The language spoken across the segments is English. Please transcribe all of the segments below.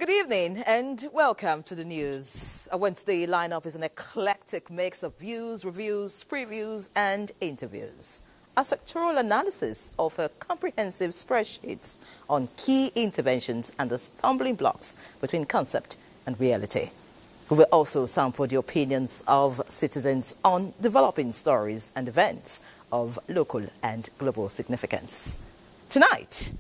Good evening and welcome to the news. A Wednesday lineup is an eclectic mix of views, reviews, previews and interviews. A sectoral analysis of a comprehensive spreadsheets on key interventions and the stumbling blocks between concept and reality. We will also sample the opinions of citizens on developing stories and events of local and global significance. Tonight,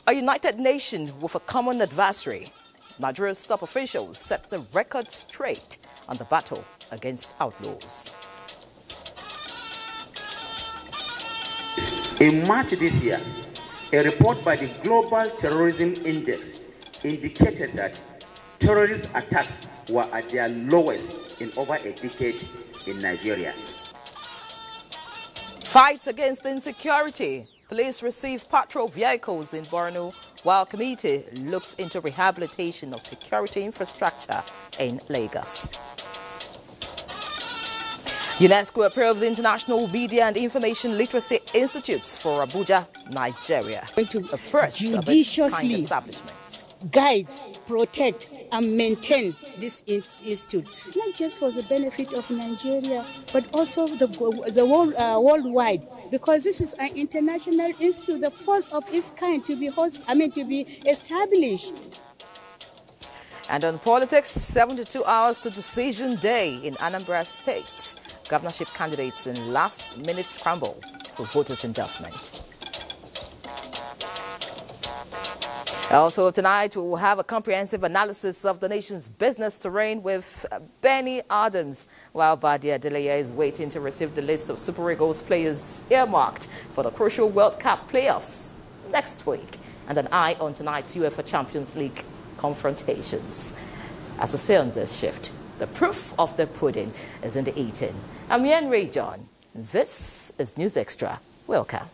a united nation with a common adversary. Nigeria's top officials set the record straight on the battle against outlaws. In March this year, a report by the Global Terrorism Index indicated that terrorist attacks were at their lowest in over a decade in Nigeria. Fight against insecurity. Police receive patrol vehicles in Borno, while committee looks into rehabilitation of security infrastructure in Lagos. UNESCO approves International Media and Information Literacy Institutes for Abuja, Nigeria. A first judiciously of its kind establishment. Guide, protect and maintain this institute, not just for the benefit of Nigeria, but also the worldwide, because this is an international institute, the first of its kind to be established. And on politics, 72 hours to decision day in Anambra State. Governorship candidates in last-minute scramble for voters' endorsement. Also tonight, we will have a comprehensive analysis of the nation's business terrain with Benny Adams, while Badia Delaya is waiting to receive the list of Super Eagles players earmarked for the crucial World Cup playoffs next week. And an eye on tonight's UEFA Champions League confrontations. As we say on this shift, the proof of the pudding is in the eating. I'm Yen Ray John. This is News Extra. Welcome.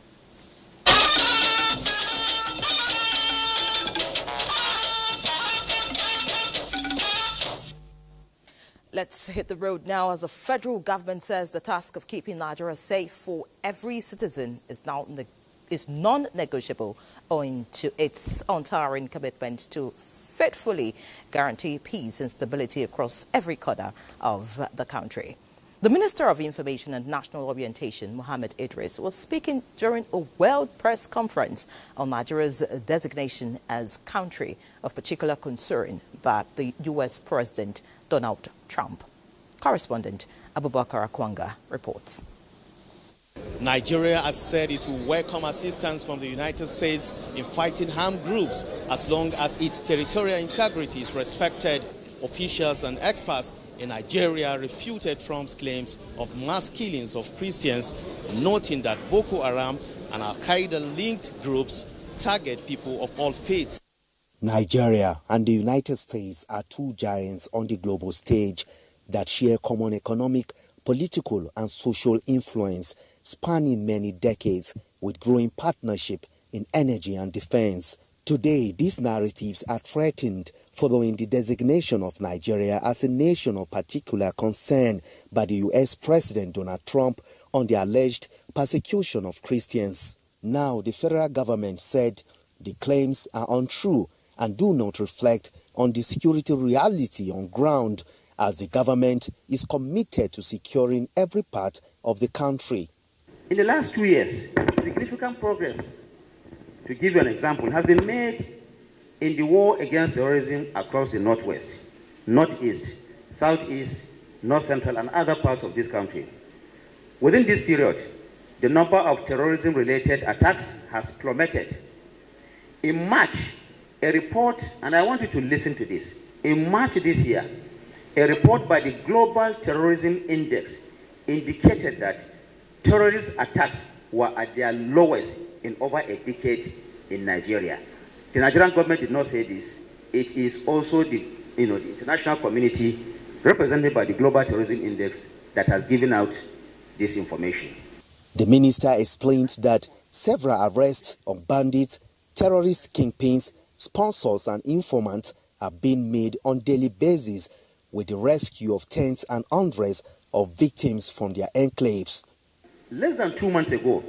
Let's hit the road now as the federal government says the task of keeping Nigeria safe for every citizen is non-negotiable owing to its untiring commitment to faithfully guarantee peace and stability across every corner of the country. The Minister of Information and National Orientation, Mohammed Idris, was speaking during a World Press Conference on Nigeria's designation as country of particular concern by the U.S. President Donald Trump. Correspondent Abubakar Akwanga reports. Nigeria has said it will welcome assistance from the United States in fighting armed groups as long as its territorial integrity is respected. Officials and experts in Nigeria refuted Trump's claims of mass killings of Christians, noting that Boko Haram and Al-Qaeda-linked groups target people of all faiths. Nigeria and the United States are two giants on the global stage that share common economic, political and social influence spanning many decades with growing partnership in energy and defense. Today, these narratives are threatened following the designation of Nigeria as a nation of particular concern by the U.S. President Donald Trump on the alleged persecution of Christians. Now, the federal government said the claims are untrue and do not reflect on the security reality on ground, as the government is committed to securing every part of the country. In the last 2 years, significant progress, to give you an example, has been made in the war against terrorism across the Northwest, Northeast, Southeast, North Central, and other parts of this country. Within this period, the number of terrorism-related attacks has plummeted. In March, a report, and I want you to listen to this, in March this year, a report by the Global Terrorism Index indicated that terrorist attacks were at their lowest in over a decade in Nigeria. The Nigerian government did not say this. It is also the international community represented by the Global Terrorism Index that has given out this information. The minister explained that several arrests of bandits, terrorist kingpins, sponsors and informants are being made on a daily basis, with the rescue of tens and hundreds of victims from their enclaves. Less than 2 months ago,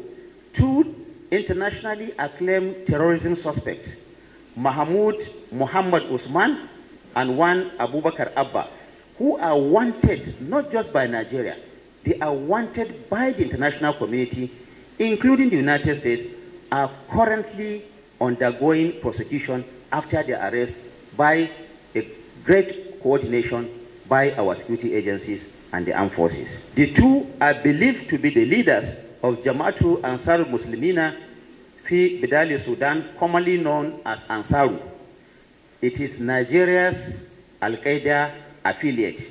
two internationally acclaimed terrorism suspects, Muhammad Usman and one Abubakar Abba, who are wanted not just by Nigeria, they are wanted by the international community, including the United States, are currently undergoing prosecution after their arrest by a great coordination by our security agencies and the armed forces. The two are believed to be the leaders of Jama'atu Ansar Muslimina fi Bidali Sudan, commonly known as Ansaru. It is Nigeria's Al-Qaeda affiliate.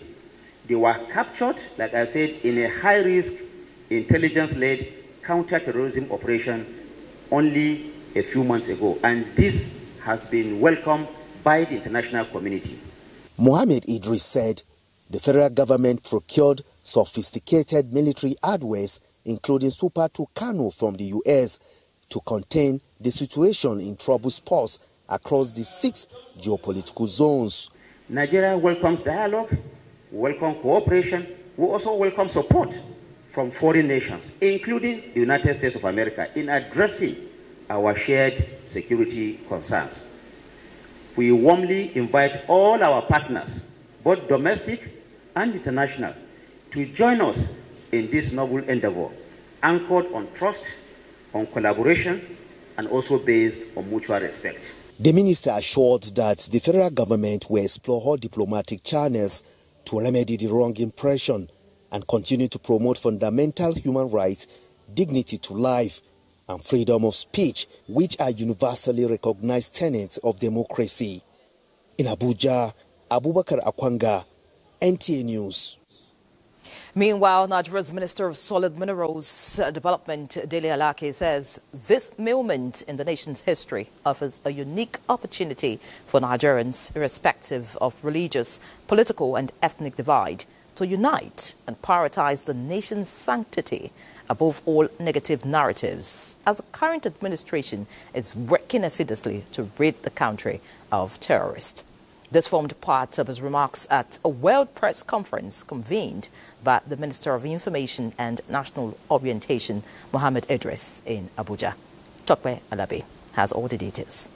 They were captured, like I said, in a high-risk, intelligence-led counter-terrorism operation only a few months ago, and this has been welcomed by the international community. Mohammed Idris said the federal government procured sophisticated military hardware, including Super Tucano from the US, to contain the situation in troubled spots across the 6 geopolitical zones. Nigeria welcomes dialogue, welcome cooperation, we also welcome support from foreign nations, including the United States of America, in addressing our shared security concerns. We warmly invite all our partners, both domestic and international, to join us in this noble endeavor, anchored on trust, on collaboration, and also based on mutual respect. The minister assured that the federal government will explore all diplomatic channels to remedy the wrong impression and continue to promote fundamental human rights, dignity to life, and freedom of speech, which are universally recognized tenets of democracy. In Abuja, Abubakar Akwanga, NTA News. Meanwhile, Nigeria's Minister of Solid Minerals Development, Dele Alake, says this moment in the nation's history offers a unique opportunity for Nigerians, irrespective of religious, political and ethnic divide, to unite and prioritize the nation's sanctity above all negative narratives, as the current administration is working assiduously to rid the country of terrorists. This formed part of his remarks at a World Press Conference convened by the Minister of Information and National Orientation, Mohammed Idris, in Abuja. Tokwe Alabi has all the details.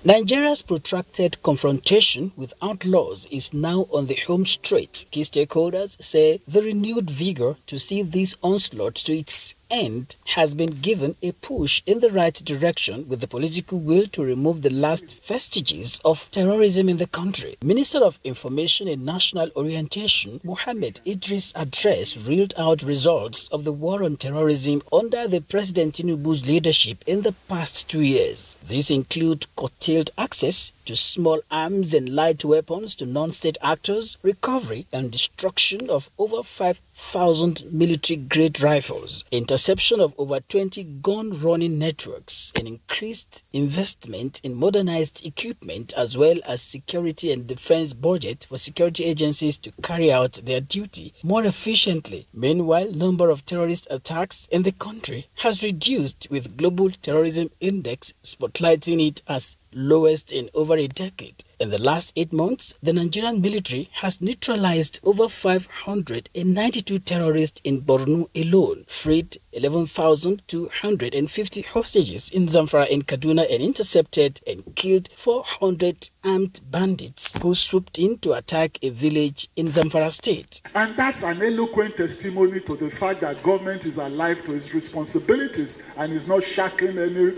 Nigeria's protracted confrontation with outlaws is now on the home straight. Key stakeholders say the renewed vigor to see this onslaught to its end has been given a push in the right direction, with the political will to remove the last vestiges of terrorism in the country. Minister of Information and National Orientation, Mohammed Idris' address reeled out results of the war on terrorism under the President Tinubu's leadership in the past 2 years. These include curtailed access to small arms and light weapons to non-state actors, recovery and destruction of over 5,000 military-grade rifles, interception of over 20 gun-running networks, and increased investment in modernized equipment, as well as security and defense budget for security agencies to carry out their duty more efficiently. Meanwhile, number of terrorist attacks in the country has reduced, with Global Terrorism Index spotlighting it as lowest in over a decade. In the last 8 months, the Nigerian military has neutralized over 592 terrorists in Borno alone, freed 11,250 hostages in Zamfara and Kaduna, and intercepted and killed 400 armed bandits who swooped in to attack a village in Zamfara state. And that's an eloquent testimony to the fact that government is alive to its responsibilities and is not shirking any,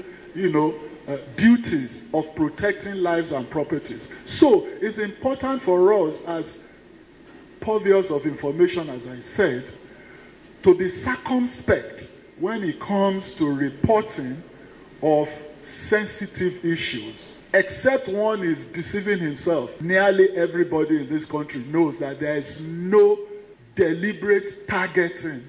duties of protecting lives and properties. So it's important for us as purveyors of information, as I said, to be circumspect when it comes to reporting of sensitive issues. Except one is deceiving himself. Nearly everybody in this country knows that there is no deliberate targeting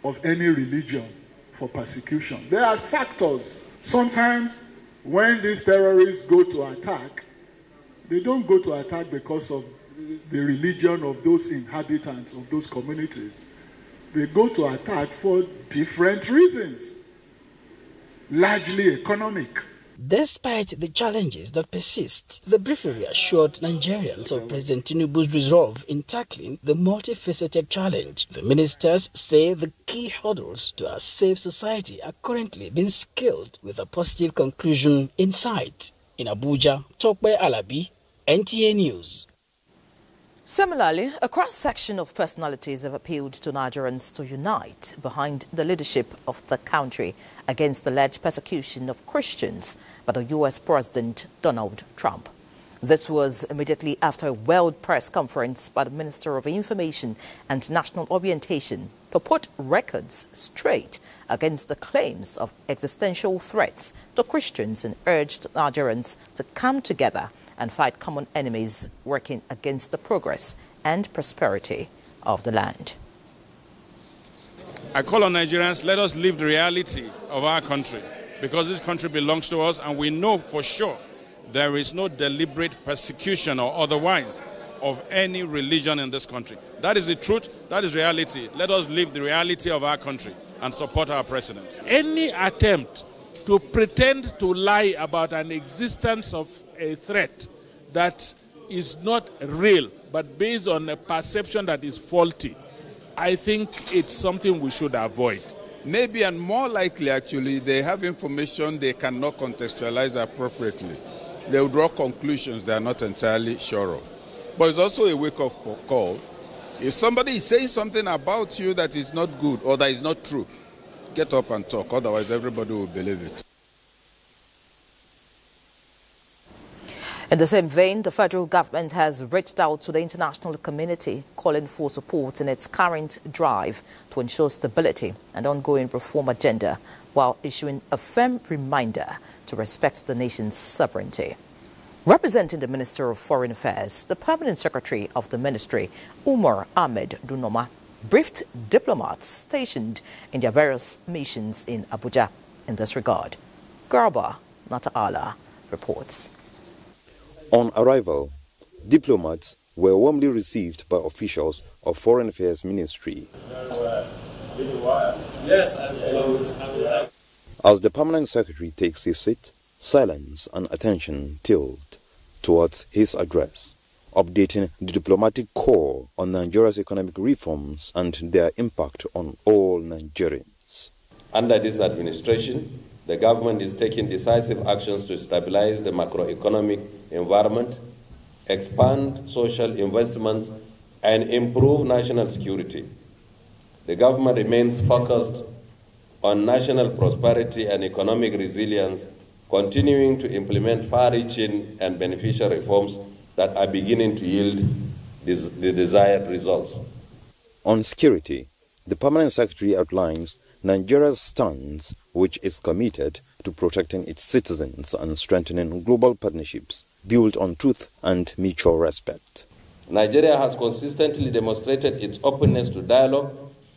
of any religion for persecution. There are factors. Sometimes when these terrorists go to attack, they don't go to attack because of the religion of those inhabitants of those communities. They go to attack for different reasons, largely economic. Despite the challenges that persist, the briefing reassured Nigerians of President Tinubu's resolve in tackling the multifaceted challenge. The ministers say the key hurdles to a safe society are currently being scaled, with a positive conclusion in sight. In Abuja, Tokwe Alabi, NTA News. Similarly, a cross-section of personalities have appealed to Nigerians to unite behind the leadership of the country against alleged persecution of Christians by the U.S. President Donald Trump. This was immediately after a World Press Conference by the Minister of Information and National Orientation to put records straight against the claims of existential threats to Christians and urged Nigerians to come together and fight common enemies working against the progress and prosperity of the land. I call on Nigerians, let us live the reality of our country, because this country belongs to us, and we know for sure there is no deliberate persecution or otherwise of any religion in this country. That is the truth, that is reality. Let us live the reality of our country and support our president. Any attempt to pretend to lie about an existence of a threat that is not real, but based on a perception that is faulty, I think it's something we should avoid. Maybe, and more likely actually, they have information they cannot contextualize appropriately. They will draw conclusions they are not entirely sure of. But it's also a wake-up call. If somebody is saying something about you that is not good or that is not true, get up and talk, otherwise everybody will believe it. In the same vein, the federal government has reached out to the international community, calling for support in its current drive to ensure stability and ongoing reform agenda, while issuing a firm reminder to respect the nation's sovereignty. Representing the Minister of Foreign Affairs, the Permanent Secretary of the Ministry, Umar Ahmed Dunoma, briefed diplomats stationed in their various missions in Abuja in this regard. Garba Nata'ala reports. On arrival, diplomats were warmly received by officials of Foreign Affairs Ministry. As the Permanent Secretary takes his seat, silence and attention tilt towards his address, updating the diplomatic corps on Nigeria's economic reforms and their impact on all Nigerians. Under this administration, the government is taking decisive actions to stabilize the macroeconomic environment, expand social investments, and improve national security. The government remains focused on national prosperity and economic resilience, continuing to implement far-reaching and beneficial reforms that are beginning to yield the desired results. On security, the Permanent Secretary outlines Nigeria's stance, which is committed to protecting its citizens and strengthening global partnerships built on truth and mutual respect. Nigeria has consistently demonstrated its openness to dialogue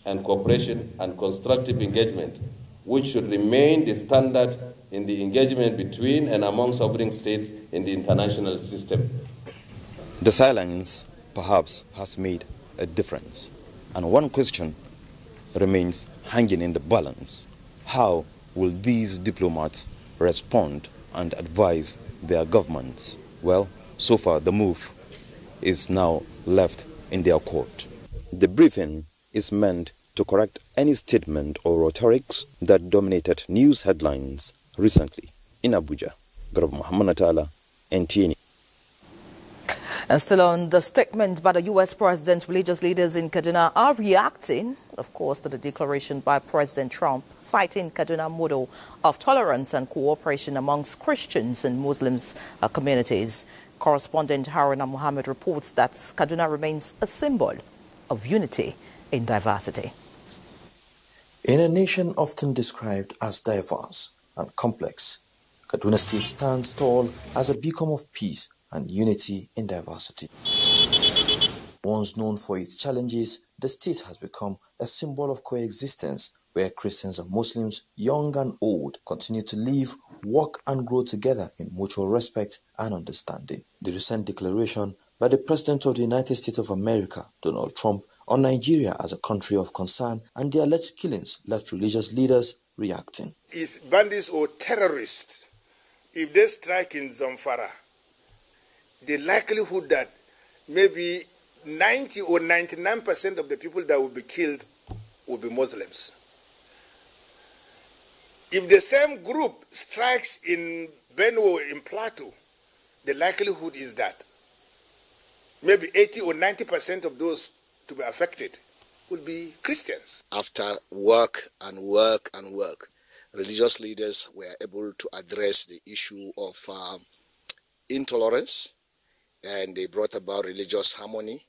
and cooperation and constructive engagement, which should remain the standard in the engagement between and among sovereign states in the international system. The silence, perhaps, has made a difference. And one question remains hanging in the balance. How will these diplomats respond and advise their governments? Well, so far the move is now left in their court. The briefing is meant to correct any statement or rhetorics that dominated news headlines recently. In Abuja, Garba Muhammad Natala, NTA. And still on the statement by the U.S. President, religious leaders in Kaduna are reacting, of course, to the declaration by President Trump, citing Kaduna model of tolerance and cooperation amongst Christians and Muslims communities. Correspondent Haruna Muhammad reports that Kaduna remains a symbol of unity in diversity. In a nation often described as diverse and complex, Kaduna State stands tall as a beacon of peace and unity in diversity. Once known for its challenges, the state has become a symbol of coexistence where Christians and Muslims, young and old, continue to live, work and grow together in mutual respect and understanding. The recent declaration by the President of the United States of America, Donald Trump, on Nigeria as a country of concern and the alleged killings left religious leaders reacting. If bandits or terrorists, if they strike in Zamfara, the likelihood that maybe 90 or 99% of the people that will be killed will be Muslims. If the same group strikes in Benue, in Plateau, the likelihood is that maybe 80 or 90% of those to be affected would be Christians. After work and work and work, religious leaders were able to address the issue of intolerance, and they brought about religious harmony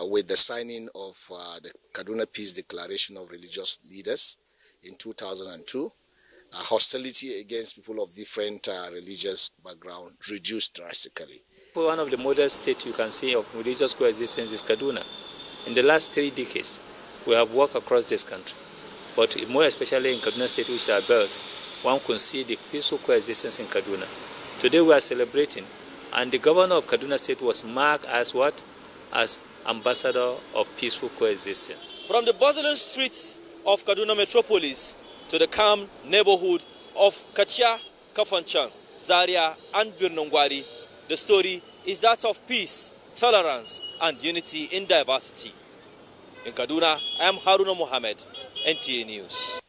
with the signing of the Kaduna Peace Declaration of Religious Leaders in 2002. Hostility against people of different religious background reduced drastically. One of the modest states you can see of religious coexistence is Kaduna. In the last 3 decades, we have worked across this country, but more especially in Kaduna State, which are built, one can see the peaceful coexistence in Kaduna. Today we are celebrating, and the governor of Kaduna State was marked as what? As ambassador of peaceful coexistence. From the bustling streets of Kaduna metropolis to the calm neighborhood of Kachia, Kafanchan, Zaria, and Birnongwari, the story is that of peace, tolerance, and unity in diversity. In Kaduna, I am Haruna Mohammed, NTA News.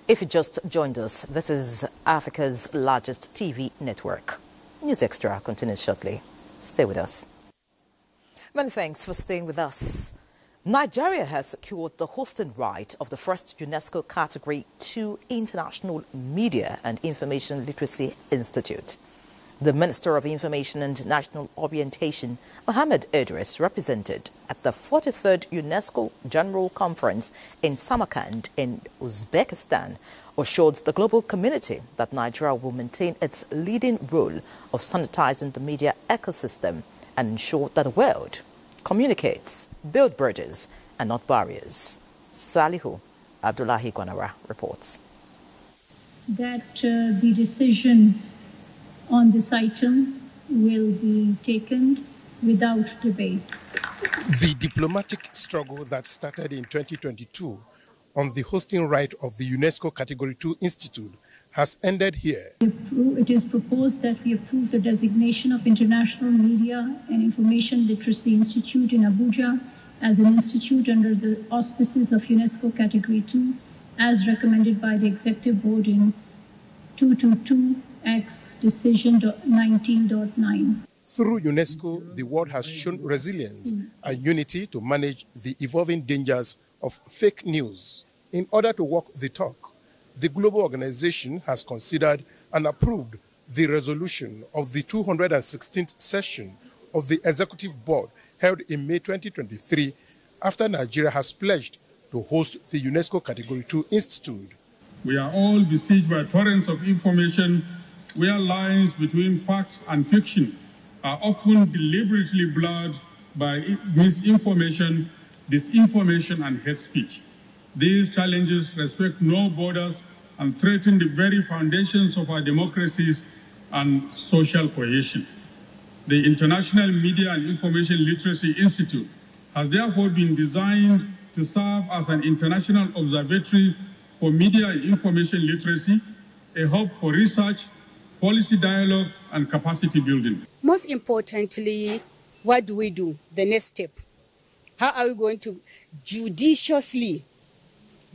If you just joined us, this is Africa's largest TV network. News Extra continues shortly. Stay with us. Many thanks for staying with us. Nigeria has secured the hosting right of the first UNESCO Category 2 International Media and Information Literacy Institute. The Minister of Information and National Orientation, Mohammed Idris, represented at the 43rd UNESCO General Conference in Samarkand in Uzbekistan, assured the global community that Nigeria will maintain its leading role of sanitizing the media ecosystem and ensure that the world communicates, build bridges and not barriers. Salihu Abdullahi Gwanara reports. That the decision on this item will be taken without debate. The diplomatic struggle that started in 2022 on the hosting right of the UNESCO Category 2 Institute has ended here. It is proposed that we approve the designation of International Media and Information Literacy Institute in Abuja as an institute under the auspices of UNESCO Category 2 as recommended by the Executive Board in 222X Decision 19.9. Through UNESCO, the world has shown resilience and unity to manage the evolving dangers of fake news. In order to walk the talk, the global organization has considered and approved the resolution of the 216th session of the Executive Board held in May 2023 after Nigeria has pledged to host the UNESCO Category 2 Institute. We are all besieged by torrents of information where lines between fact and fiction are often deliberately blurred by misinformation, disinformation, and hate speech. These challenges respect no borders and threaten the very foundations of our democracies and social cohesion. The International Media and Information Literacy Institute has therefore been designed to serve as an international observatory for media and information literacy, a hub for research, policy dialogue, and capacity building. Most importantly, what do we do? The next step. How are we going to judiciously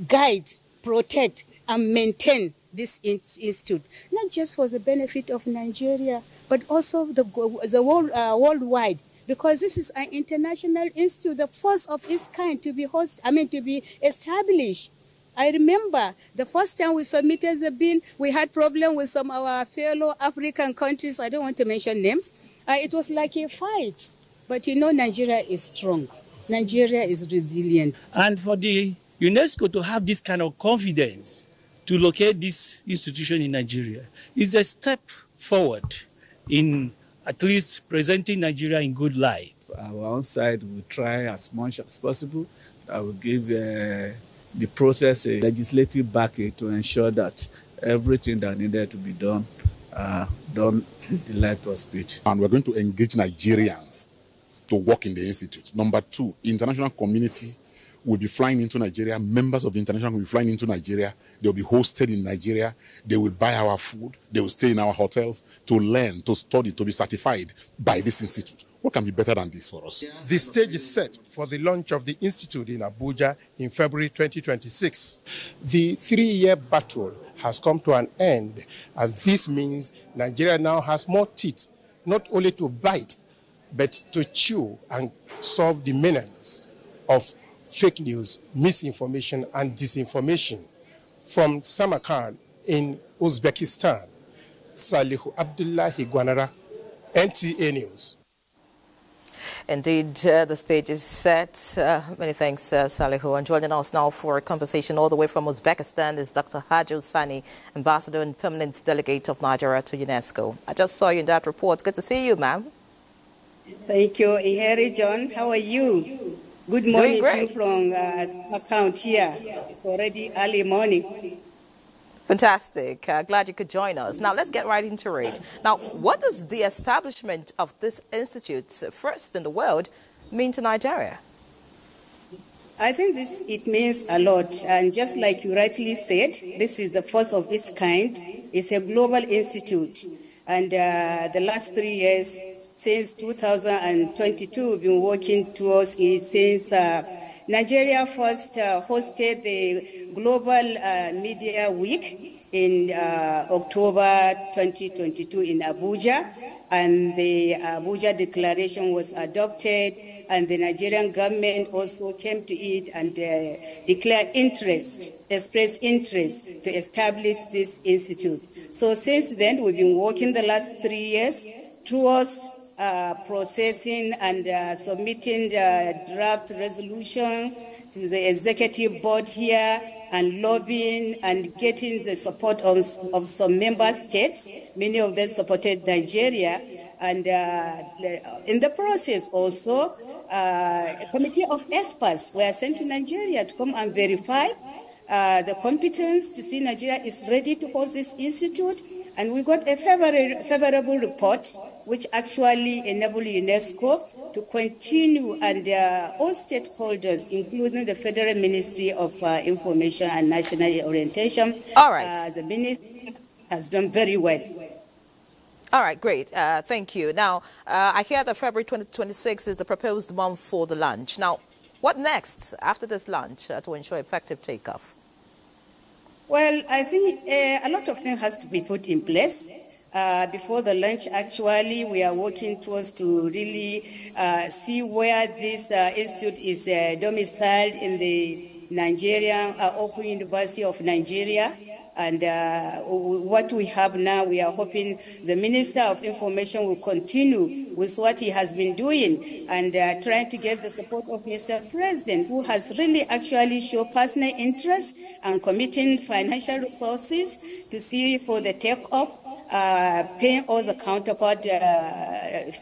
guide, protect, and maintain this institute, not just for the benefit of Nigeria, but also the worldwide, because this is an international institute, the first of its kind to be established. I remember the first time we submitted the bill, we had problem with some of our fellow African countries. I don't want to mention names. It was like a fight. But you know, Nigeria is strong. Nigeria is resilient. And for the UNESCO to have this kind of confidence to locate this institution in Nigeria is a step forward in at least presenting Nigeria in good light. Our own side will try as much as possible. I will give the process a legislative backing to ensure that everything that needed to be done, done with the light of speech. And we're going to engage Nigerians to work in the institute. Number two, international community will be flying into Nigeria. Members of the international will be flying into Nigeria. They will be hosted in Nigeria. They will buy our food. They will stay in our hotels to learn, to study, to be certified by this institute. What can be better than this for us? The stage is set for the launch of the institute in Abuja in February 2026. The 3-year battle has come to an end, and this means Nigeria now has more teeth, not only to bite, but to chew and solve the menace of fake news, misinformation, and disinformation. From Samarkand in Uzbekistan, Salihu Abdullahi Gwanara, NTA News. Indeed, the stage is set. Many thanks, Salihu. And joining us now for a conversation all the way from Uzbekistan is Dr. Hajo Sani, Ambassador and Permanent Delegate of Nigeria to UNESCO. I just saw you in that report. Good to see you, ma'am. Thank you, Iheri John. How are you? Good morning to you from account here. It's already early morning. Fantastic. Glad you could join us. Now, let's get right into it. Now, what does the establishment of this institute, first in the world, mean to Nigeria? I think it means a lot. And just like you rightly said, this is the first of its kind. It's a global institute. And the last 3 years, since 2022, we've been working towards it since Nigeria first hosted the Global Media Week in October 2022 in Abuja, and the Abuja Declaration was adopted, and the Nigerian government also came to it and expressed interest to establish this institute. So since then, we've been working the last 3 years towards processing and submitting the draft resolution to the executive board here, and lobbying and getting the support of some member states. Many of them supported Nigeria. And in the process also, a committee of experts were sent to Nigeria to come and verify the competence to see Nigeria is ready to host this institute. And we got a favorable report, which actually enabled UNESCO to continue, and all stakeholders, including the Federal Ministry of Information and National Orientation. All right. The ministry has done very well. All right, great. Thank you. Now, I hear that February 2026 is the proposed month for the launch. Now, what next after this launch to ensure effective takeoff? Well, I think a lot of things has to be put in place. Before the launch, actually, we are working towards to really see where this institute is domiciled in the Nigerian Open University of Nigeria. And what we have now, we are hoping the Minister of Information will continue with what he has been doing, and trying to get the support of Mr. President, who has really actually shown personal interest and committing financial resources to see for the take-up, paying all the counterpart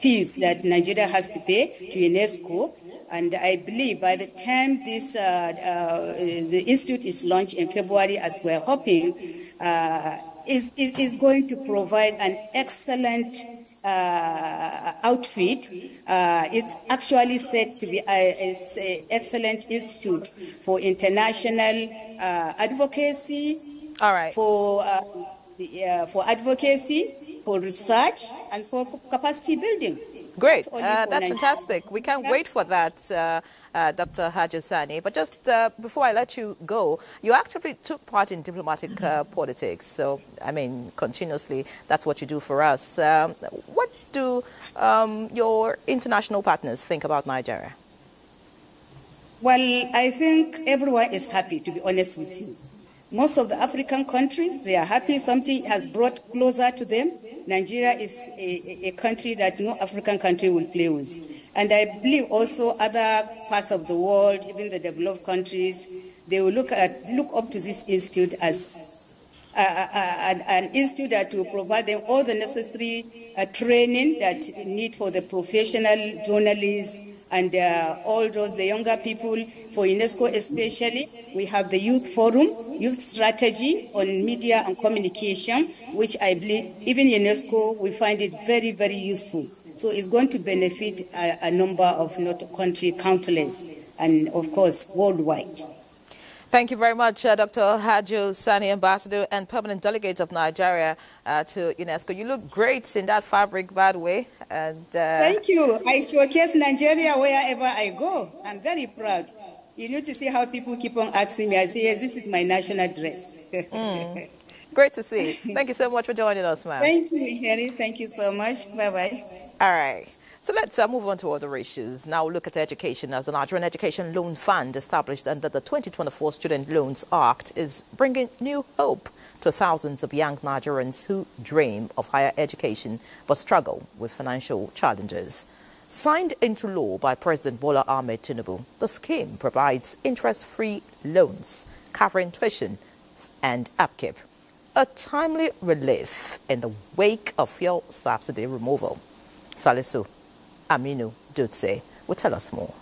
fees that Nigeria has to pay to UNESCO. And I believe by the time this the institute is launched in February, as we're hoping, is going to provide an excellent outfit. It's actually said to be an excellent institute for international advocacy. All right. For advocacy, for research, and for capacity building. Great. That's fantastic. We can't wait for that, Dr. Hajo Sani. But just before I let you go, you actively took part in diplomatic politics. So, I mean, continuously, that's what you do for us. What do your international partners think about Nigeria? Well, I think everyone is happy, to be honest with you. Most of the African countries, they are happy. Something has brought closer to them. Nigeria is a country that no African country will play with. And I believe also other parts of the world, even the developed countries, they will look up to this institute as an institute that will provide them all the necessary training that need for the professional journalists and all those, the younger people. For UNESCO especially, we have the Youth Forum, Youth Strategy on Media and Communication, which I believe even UNESCO, we find it very, very useful. So it's going to benefit a number of country, countless, and of course, worldwide. Thank you very much, Dr. Hajo Sani, Ambassador and Permanent Delegate of Nigeria to UNESCO. You look great in that fabric, by the way. And, thank you. I showcase Nigeria wherever I go. I'm very proud. You need to see how people keep on asking me. I say, yes, this is my national dress. Great to see. Thank you so much for joining us, ma'am. Thank you, Harry. Thank you so much. Bye-bye. All right. So let's move on to other issues. Now look at education. As the Nigerian Education Loan Fund established under the 2024 Student Loans Act is bringing new hope to thousands of young Nigerians who dream of higher education but struggle with financial challenges. Signed into law by President Bola Ahmed Tinubu, the scheme provides interest-free loans covering tuition and upkeep, a timely relief in the wake of fuel subsidy removal. Salisu Aminu Dutse will tell us more.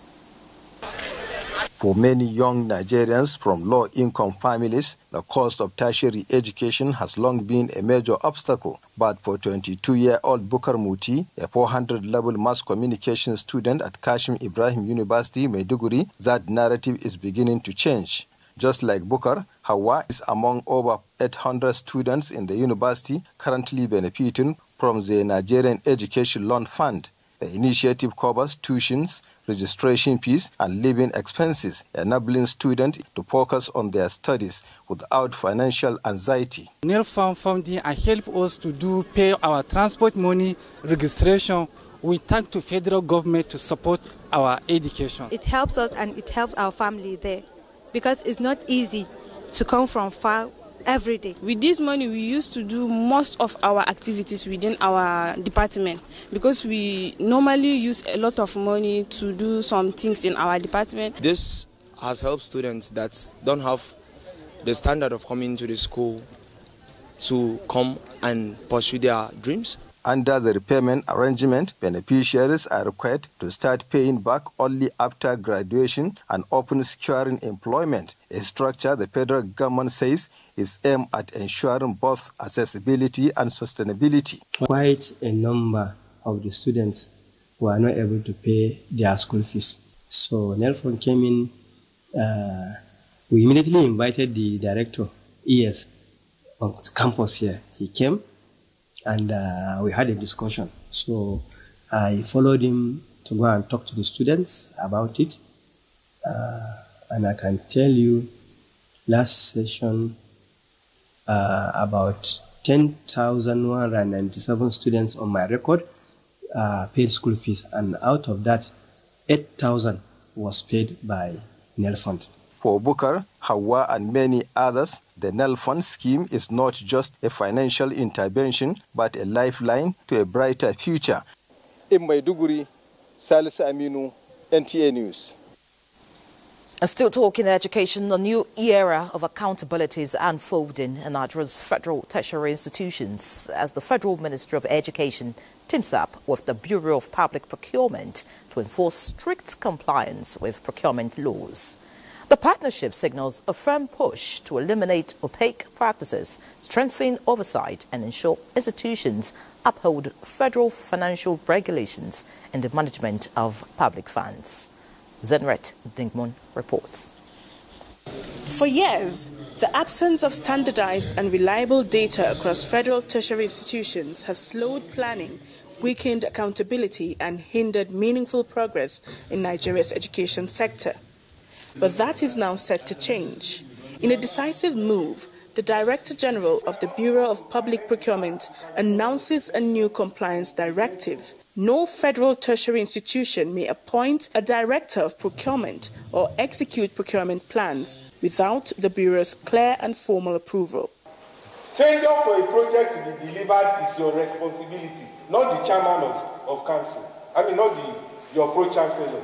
For many young Nigerians from low-income families, the cost of tertiary education has long been a major obstacle. But for 22-year-old Bukar Muti, a 400-level mass communication student at Kashim Ibrahim University, Maiduguri, that narrative is beginning to change. Just like Bukar, Hawa is among over 800 students in the university currently benefiting from the Nigerian Education Loan Fund. The initiative covers tuitions, registration fees, and living expenses, enabling students to focus on their studies without financial anxiety. NEL Fund funding help us to pay our transport money, registration. We thank the federal government to support our education. It helps us and it helps our family there because it's not easy to come from far every day. With this money, we used to do most of our activities within our department because we normally use a lot of money to do some things in our department. This has helped students that don't have the standard of coming to the school to come and pursue their dreams. Under the repayment arrangement, beneficiaries are required to start paying back only after graduation and often securing employment, a structure the federal government says is aimed at ensuring both accessibility and sustainability. Quite a number of the students were not able to pay their school fees. So Nelfon came in, we immediately invited the director, ES, on campus here. He came. And we had a discussion. So I followed him to go and talk to the students about it. And I can tell you, last session, about 10,197 students on my record paid school fees. And out of that, 8,000 was paid by NEL Fund. For Bukar, Hawa, and many others, the NEL Fund scheme is not just a financial intervention, but a lifeline to a brighter future. In Maiduguri, Salisu Aminu, NTA News. And still talking education, a new era of accountability is unfolding in Nigeria's federal tertiary institutions as the Federal Ministry of Education teams up with the Bureau of Public Procurement to enforce strict compliance with procurement laws. The partnership signals a firm push to eliminate opaque practices, strengthen oversight, and ensure institutions uphold federal financial regulations in the management of public funds. Zenret Dingmon reports. For years, the absence of standardized and reliable data across federal tertiary institutions has slowed planning, weakened accountability, and hindered meaningful progress in Nigeria's education sector. But that is now set to change. In a decisive move, the Director General of the Bureau of Public Procurement announces a new compliance directive. No federal tertiary institution may appoint a director of procurement or execute procurement plans without the Bureau's clear and formal approval. Failure for a project to be delivered is your responsibility, not the chairman of council. Not your pro-chancellor.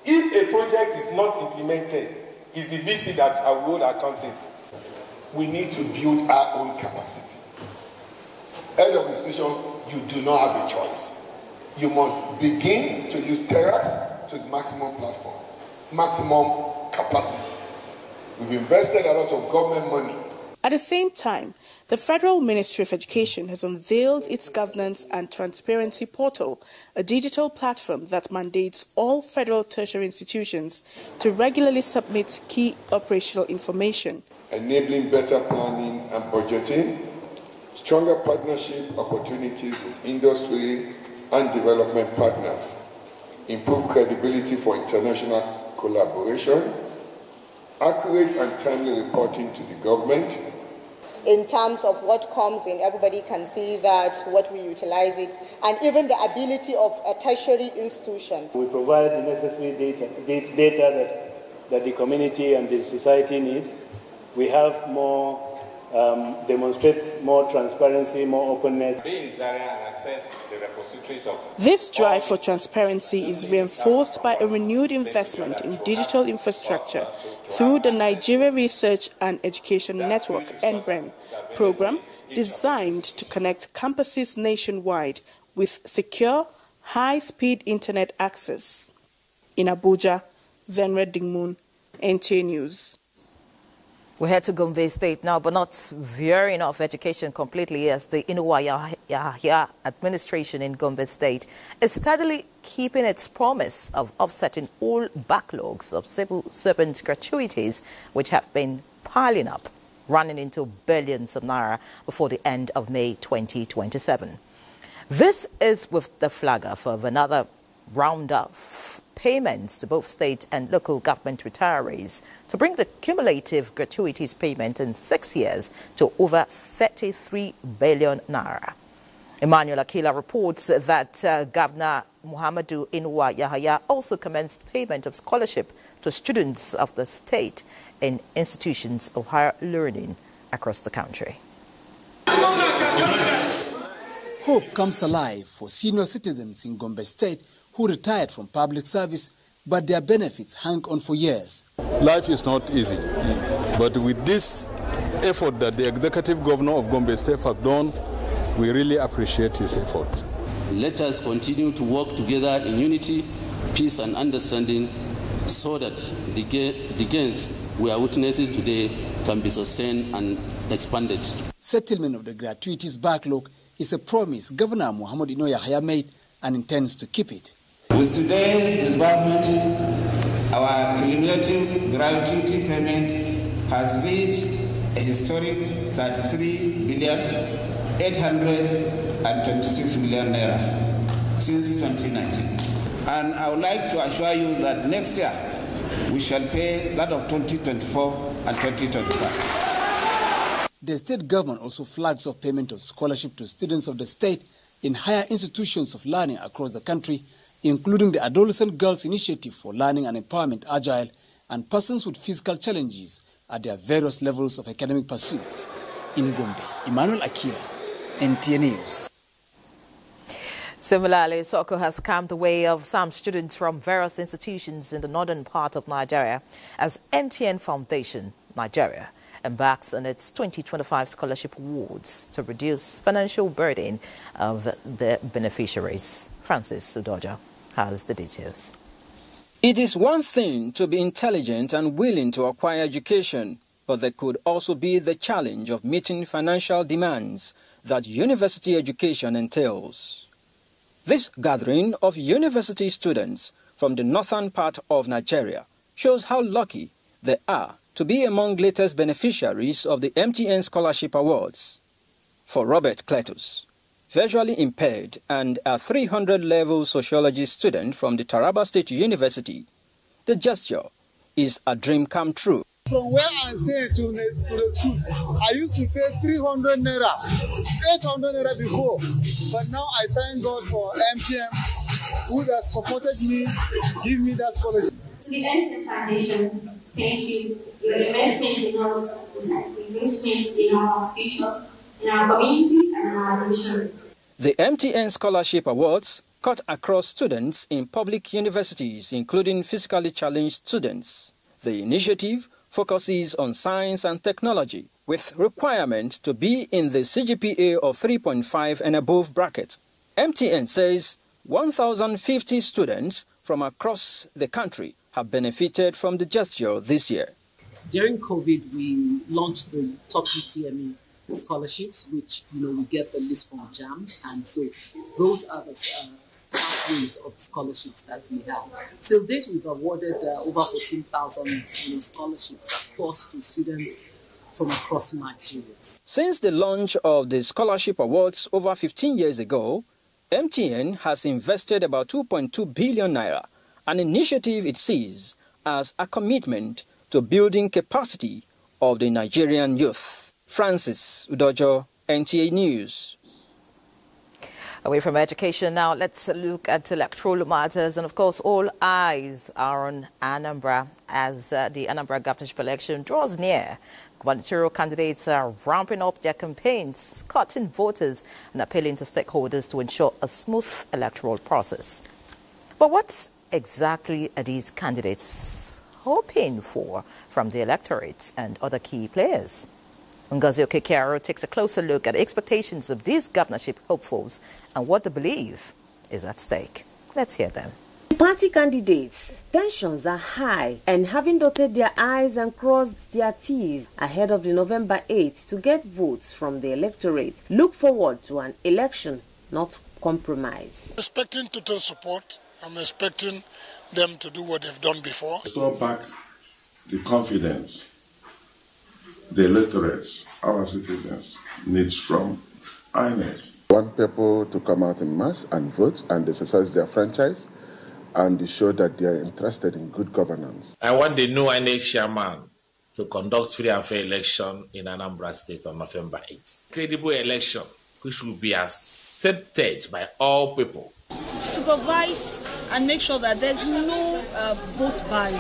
If a project is not implemented, it's the VC that I will hold accountable. We need to build our own capacity. Head of institutions, you do not have a choice. You must begin to use terrace to its maximum platform, maximum capacity. We've invested a lot of government money. At the same time, the Federal Ministry of Education has unveiled its Governance and Transparency Portal, a digital platform that mandates all federal tertiary institutions to regularly submit key operational information. Enabling better planning and budgeting, stronger partnership opportunities with industry and development partners, improve credibility for international collaboration, accurate and timely reporting to the government, in terms of what comes in. Everybody can see that, what we utilize it, and even the ability of a tertiary institution. We provide the necessary data that the community and the society needs. We have more, demonstrate more transparency, more openness. This drive for transparency is reinforced by a renewed investment in digital infrastructure through the Nigeria Research and Education Network (NREN) program, designed to connect campuses nationwide with secure, high-speed internet access. In Abuja, Zenred Dingmun, NTA News. We head to Gombe State now, but not veering off education completely, as the Inuwa Yahya administration in Gombe State is steadily keeping its promise of offsetting all backlogs of civil servant gratuities, which have been piling up, running into billions of naira before the end of May 2027. This is with the flagger for another round of payments to both state and local government retirees to bring the cumulative gratuities payment in 6 years to over 33 billion naira. Emmanuel Akila reports that Governor Muhammadu Inuwa Yahya also commenced payment of scholarship to students of the state in institutions of higher learning across the country. Hope comes alive for senior citizens in Gombe State who retired from public service, but their benefits hang on for years. Life is not easy, but with this effort that the executive governor of Gombe State have done, we really appreciate his effort. Let us continue to work together in unity, peace and understanding so that the gains we are witnessing today can be sustained and expanded. Settlement of the gratuities backlog is a promise Governor Muhammad Inuwa Yahya made and intends to keep it. With today's disbursement, our cumulative gratuity payment has reached a historic 33 billion 826 million naira since 2019. And I would like to assure you that next year we shall pay that of 2024 and 2025. The state government also flags off payment of scholarship to students of the state in higher institutions of learning across the country, including the Adolescent Girls Initiative for Learning and Empowerment Agile and persons with physical challenges at their various levels of academic pursuits. In Gombe, Emmanuel Akila, NTA News. Similarly, Soko has come the way of some students from various institutions in the northern part of Nigeria as MTN Foundation, Nigeria, embarks on its 2025 scholarship awards to reduce financial burden of the beneficiaries. Francis Udoja has the details. It is one thing to be intelligent and willing to acquire education, but there could also be the challenge of meeting financial demands that university education entails. This gathering of university students from the northern part of Nigeria shows how lucky they are to be among latest beneficiaries of the MTN Scholarship Awards. For Robert Cletus, visually impaired and a 300-level sociology student from the Taraba State University, the gesture is a dream come true. From where I stay to the school, I used to pay 300 naira, 800 naira before, but now I thank God for MTN, who has supported me, give me that scholarship. To the MTN Foundation, thank you. Your investment in us is an investment in our future, in our community, and in our vision. The MTN Scholarship Awards cut across students in public universities, including physically challenged students. The initiative focuses on science and technology, with requirement to be in the CGPA of 3.5 and above bracket. MTN says 1,050 students from across the country have benefited from the gesture this year. During COVID, we launched the top UTME scholarships, which, we get the list from JAM. And so those are the pathways of scholarships that we have. Till date, we've awarded over 14,000 scholarships across to students from across Nigeria. Since the launch of the Scholarship Awards over 15 years ago, MTN has invested about 2.2 billion naira, an initiative it sees as a commitment to building capacity of the Nigerian youth. Francis Udojo, NTA News. Away from education now, let's look at electoral matters. And of course, all eyes are on Anambra as the Anambra governorship election draws near. Gubernatorial candidates are ramping up their campaigns, cutting voters and appealing to stakeholders to ensure a smooth electoral process. But what exactly are these candidates hoping for from the electorate and other key players? Ngozi Okekaro takes a closer look at the expectations of these governorship hopefuls and what they believe is at stake. Let's hear them. Party candidates, tensions are high, and having dotted their I's and crossed their T's ahead of the November 8th to get votes from the electorate, look forward to an election, not compromise. Expecting total support, I'm expecting them to do what they've done before. Restore back the confidence the electorates, our citizens, needs from INEC. I want people to come out in mass and vote and exercise their franchise and show that they are interested in good governance. I want the new INEC chairman to conduct free and fair election in Anambra State on November 8th. Credible election which will be accepted by all people. Supervise and make sure that there's no vote buying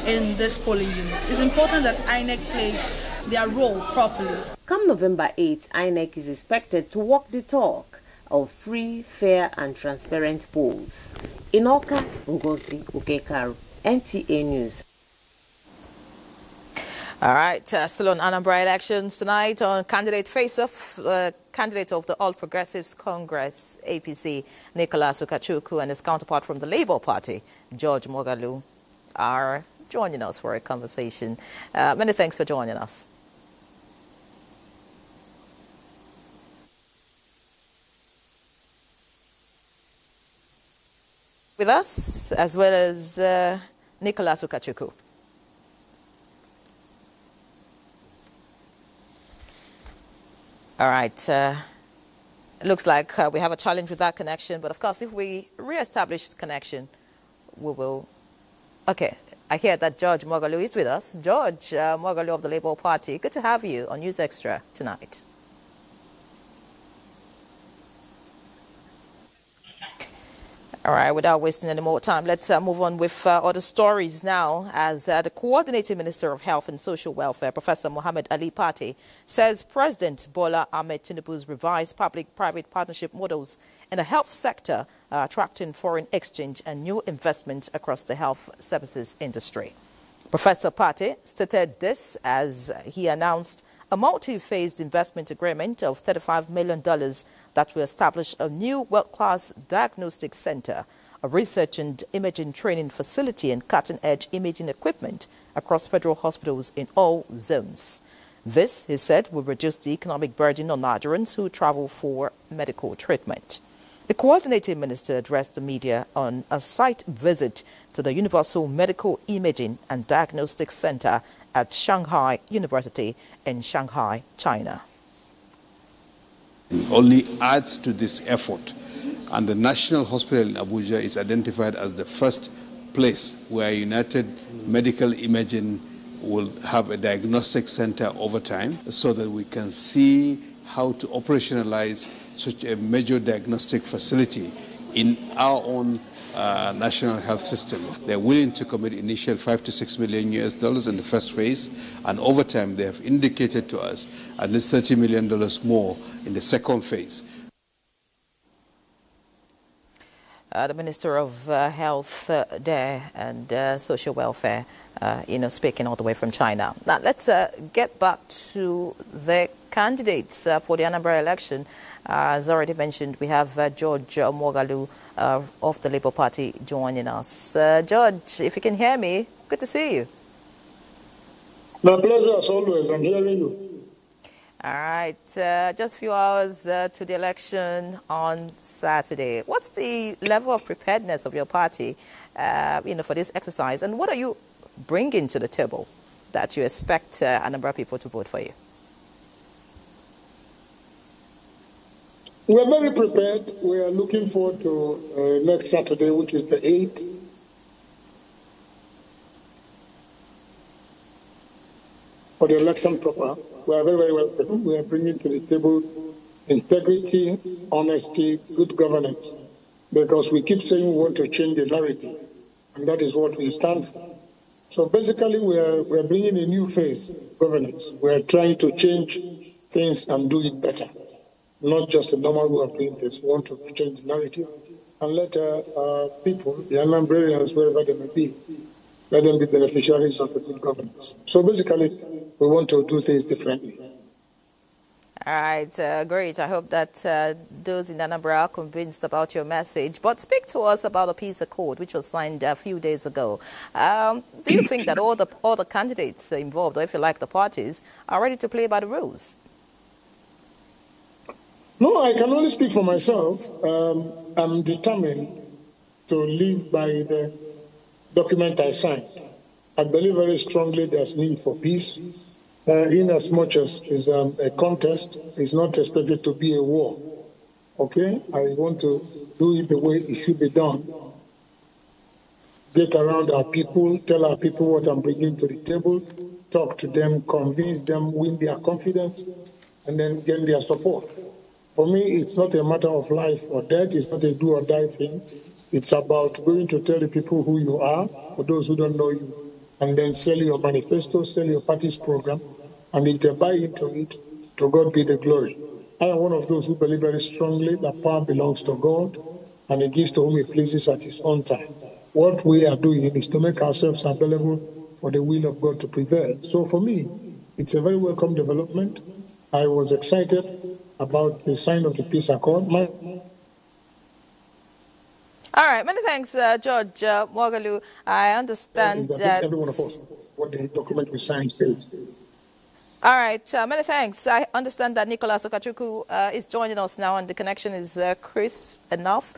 in this polling unit. It's important that INEC plays their role properly. Come November 8th, INEC is expected to walk the talk of free, fair and transparent polls. In Oka, Ngozi Okekaro, NTA News. All right, still on Anambra elections tonight on candidate face-off, candidate of the All Progressives Congress, APC, Nicholas Ukachukwu, and his counterpart from the Labour Party, George Mogalu, are joining us for a conversation. Many thanks for joining us. With us, as well as Nicholas Ukachukwu. All right, looks like we have a challenge with that connection, but of course, if we re-establish the connection, we will. Okay, I hear that George Mogalu is with us. George Mogalu of the Labour Party, good to have you on News Extra tonight. All right, without wasting any more time, let's move on with other stories now, as the Coordinating Minister of Health and Social Welfare, Professor Mohammed Ali Pate, says President Bola Ahmed Tinubu's revised public-private partnership models in the health sector are attracting foreign exchange and new investment across the health services industry. Professor Pate stated this as he announced a multi-phased investment agreement of $35 million that will establish a new world-class diagnostic center, a research and imaging training facility, and cutting-edge imaging equipment across federal hospitals in all zones. This, he said, will reduce the economic burden on Nigerians who travel for medical treatment. The coordinating minister addressed the media on a site visit to the Universal Medical Imaging and Diagnostic Center at Shanghai University in Shanghai, China. It only adds to this effort, and the National Hospital in Abuja is identified as the first place where United Medical Imaging will have a diagnostic center over time so that we can see how to operationalize such a major diagnostic facility in our own national health system. They're willing to commit initial $5 to $6 million in the first phase, and over time they have indicated to us at least $30 million more in the second phase. The Minister of Health there and Social Welfare, speaking all the way from China. Now, let's get back to the candidates for the Anambra election. As already mentioned, we have George Mogalu of the Labour Party joining us. George, if you can hear me, good to see you. My pleasure as always. I'm hearing you. All right, just a few hours to the election on Saturday. What's the level of preparedness of your party, for this exercise, and what are you bringing to the table that you expect a number of people to vote for you? We are very prepared. We are looking forward to next Saturday, which is the 8th. For the election proper. we are very, very welcome. We are bringing to the table integrity, honesty, good governance, because we keep saying we want to change the narrative, and that is what we stand for. So basically, we are bringing a new phase of governance. We are trying to change things and do it better, not just a normal way of doing things. We want to change the narrative and let people, the Anambrarians, wherever they may be, let them be beneficiaries of the good governance. So basically, we want to do things differently. All right, great. I hope that those in Anambra are convinced about your message. But speak to us about the peace accord, which was signed a few days ago. Do you think that all the candidates involved, or if you like the parties, are ready to play by the rules? No, I can only speak for myself. I'm determined to live by the document I signed. I believe very strongly there's need for peace. In as much as it's a contest, it's not expected to be a war. Okay? I want to do it the way it should be done. Get around our people, tell our people what I'm bringing to the table, talk to them, convince them, win their confidence, and then get their support. For me, it's not a matter of life or death. It's not a do or die thing. It's about going to tell the people who you are, for those who don't know you, and then sell your manifesto, sell your party's program, and if they buy into it, to God be the glory. I am one of those who believe very strongly that power belongs to God, and He gives to whom He pleases at His own time. What we are doing is to make ourselves available for the will of God to prevail. So for me, it's a very welcome development. I was excited about the sign of the peace accord. All right, many thanks, George Mogalu. I understand that every one of us, what the document we signed says. All right, many thanks. I understand that Nicholas Ukachukwu is joining us now, and the connection is crisp enough.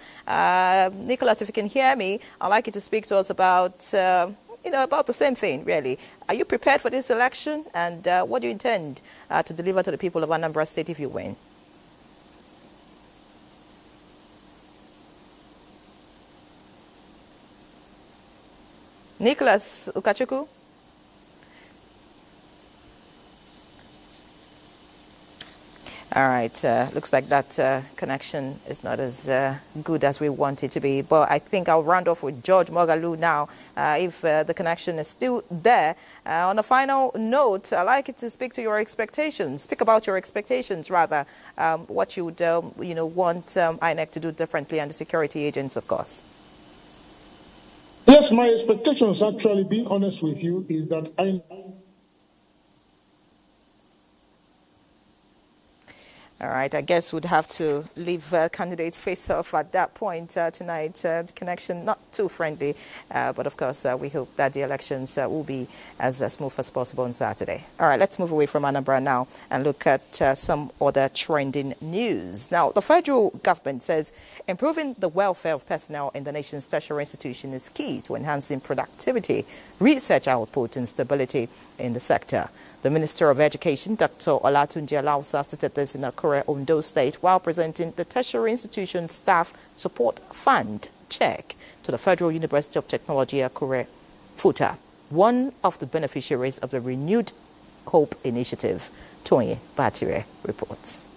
Nicholas, if you can hear me, I'd like you to speak to us about, about the same thing, really. Are you prepared for this election, and what do you intend to deliver to the people of Anambra State if you win? Nicholas Ukachukwu? All right, looks like that connection is not as good as we want it to be. But I think I'll round off with George Mogalu now, if the connection is still there. On a final note, I'd like you to speak to your expectations. Speak about your expectations, rather, what you would, want INEC to do differently, and the security agents, of course. Yes, my expectations, actually, being honest with you, is that All right, I guess we'd have to leave candidate face-off at that point tonight. The connection not too friendly, but of course we hope that the elections will be as smooth as possible on Saturday. All right, let's move away from Anambra now and look at some other trending news. Now, the federal government says improving the welfare of personnel in the nation's tertiary institution is key to enhancing productivity, research output, and stability in the sector. The Minister of Education, Dr. Olatunji Alausa, stated this in Akure, Ondo State, while presenting the Tertiary Institution Staff Support Fund check to the Federal University of Technology, Akure, FUTA, one of the beneficiaries of the Renewed Hope Initiative. Toye Batire reports.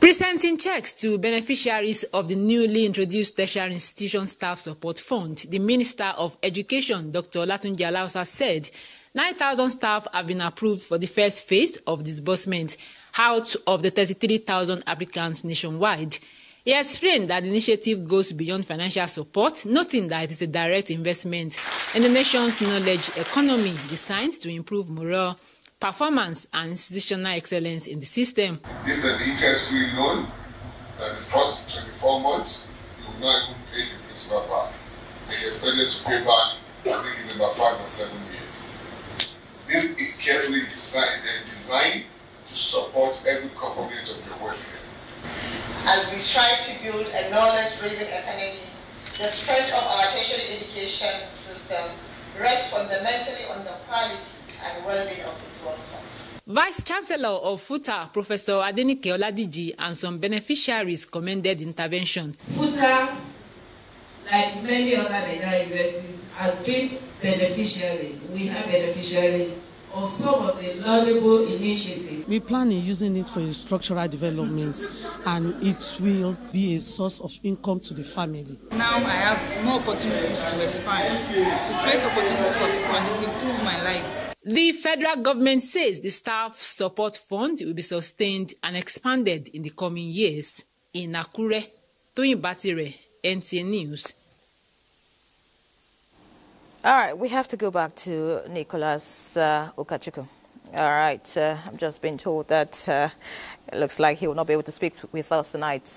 Presenting checks to beneficiaries of the newly introduced Tertiary Institution Staff Support Fund, the Minister of Education, Dr. Olatunji Alausa, said 9,000 staff have been approved for the first phase of disbursement out of the 33,000 applicants nationwide. He explained that the initiative goes beyond financial support, noting that it is a direct investment in the nation's knowledge economy designed to improve morale, performance, and institutional excellence in the system. This is an interest-free loan. The first 24 months, you will not even pay the principal back. And you're expected to pay back, I think, in about 5 or 7 years. This is carefully designed to support every component of your welfare. As we strive to build a knowledge-driven economy, the strength of our tertiary education system rests fundamentally on the quality and well-being of its workforce. Vice-Chancellor of FUTA, Professor Adenike Oladiji, and some beneficiaries commended the intervention. FUTA, like many other Nigerian universities, has been beneficiaries. We have beneficiaries of some of the laudable initiatives. We plan on using it for structural development, and it will be a source of income to the family. Now I have more opportunities to expand, to create opportunities for people and to improve my life. The federal government says the staff support fund will be sustained and expanded in the coming years. In Akure, Toyin Batire, NTA News. All right, we have to go back to Nicholas Ukachukwu. All right, I'm just being told that it looks like he will not be able to speak with us tonight.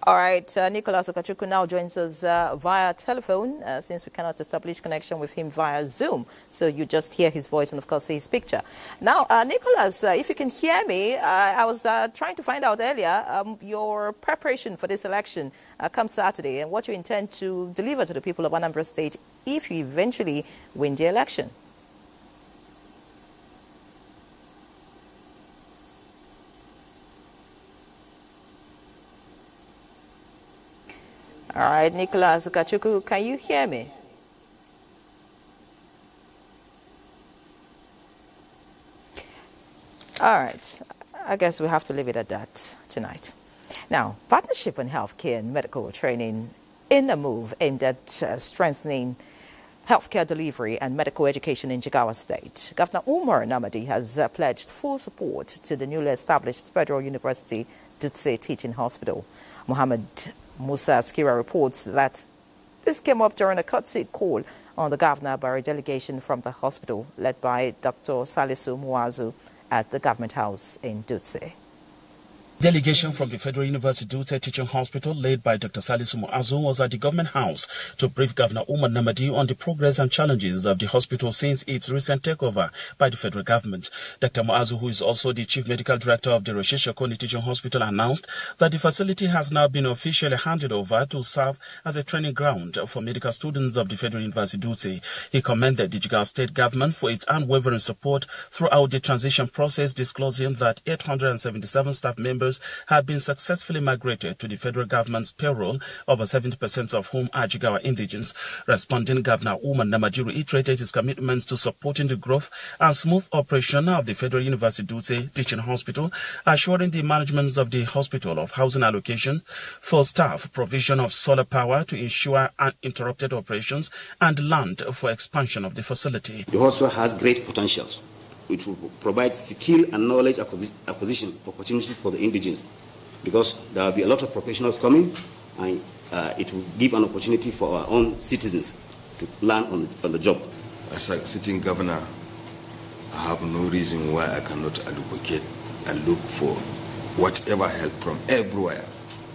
All right, Nicholas Ukachukwu now joins us via telephone since we cannot establish connection with him via Zoom. So you just hear his voice and, of course, see his picture. Now, Nicholas, if you can hear me, I was trying to find out earlier your preparation for this election come Saturday and what you intend to deliver to the people of Anambra State if you eventually win the election. All right, Nicholas Ukachukwu, can you hear me? All right, I guess we have to leave it at that tonight. Now, partnership on healthcare and medical training in a move aimed at strengthening healthcare delivery and medical education in Jigawa State. Governor Umar Namadi has pledged full support to the newly established Federal University Dutse Teaching Hospital. Mohammed Musa Askira reports that this came up during a courtesy call on the governor by a delegation from the hospital led by Dr. Salisu Muazu at the government house in Dutse. Delegation from the Federal University Dutse Teaching Hospital led by Dr. Salisu Muazu was at the government house to brief Governor Umar Namadi on the progress and challenges of the hospital since its recent takeover by the federal government. Dr. Muazu, who is also the Chief Medical Director of the Roshisha Koni Teaching Hospital, announced that the facility has now been officially handed over to serve as a training ground for medical students of the Federal University Dutse. He commended the Jigawa State government for its unwavering support throughout the transition process, disclosing that 877 staff members have been successfully migrated to the federal government's payroll, over 70% of whom are Jigawa indigents. Responding, Governor Umar Namadi reiterated his commitments to supporting the growth and smooth operation of the Federal University Dutse Teaching Hospital, assuring the management of the hospital of housing allocation for staff, provision of solar power to ensure uninterrupted operations, and land for expansion of the facility. The hospital has great potentials. It will provide skill and knowledge acquisition opportunities for the indigents, because there will be a lot of professionals coming, and it will give an opportunity for our own citizens to learn on the job. As a sitting governor, I have no reason why I cannot advocate and look for whatever help from everywhere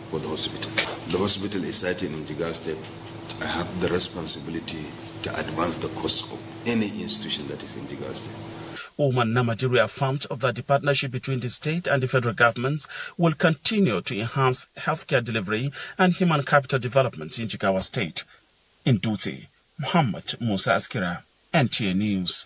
for the hospital. The hospital is sited in Jigawa State. I have the responsibility to advance the cause of any institution that is in Jigawa State. Umar Namadi reaffirmed that the partnership between the state and the federal governments will continue to enhance healthcare delivery and human capital development in Jigawa State. In Dutse, Mohammed Musa Askira, NTA News.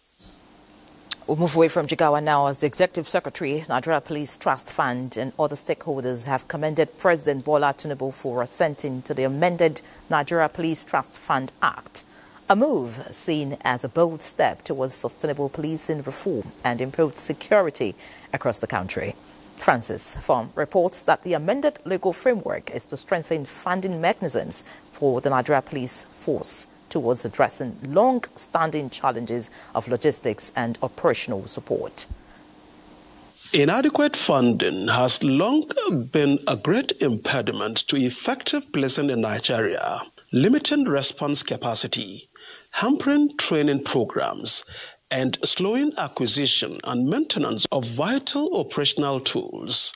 We'll move away from Jigawa now as the Executive Secretary, Nigeria Police Trust Fund and other stakeholders have commended President Bola Tinubu for assenting to the amended Nigeria Police Trust Fund Act. A move seen as a bold step towards sustainable policing reform and improved security across the country. Francis Fom reports that the amended legal framework is to strengthen funding mechanisms for the Nigeria Police Force towards addressing long-standing challenges of logistics and operational support. Inadequate funding has long been a great impediment to effective policing in Nigeria, limiting response capacity, hampering training programs, and slowing acquisition and maintenance of vital operational tools.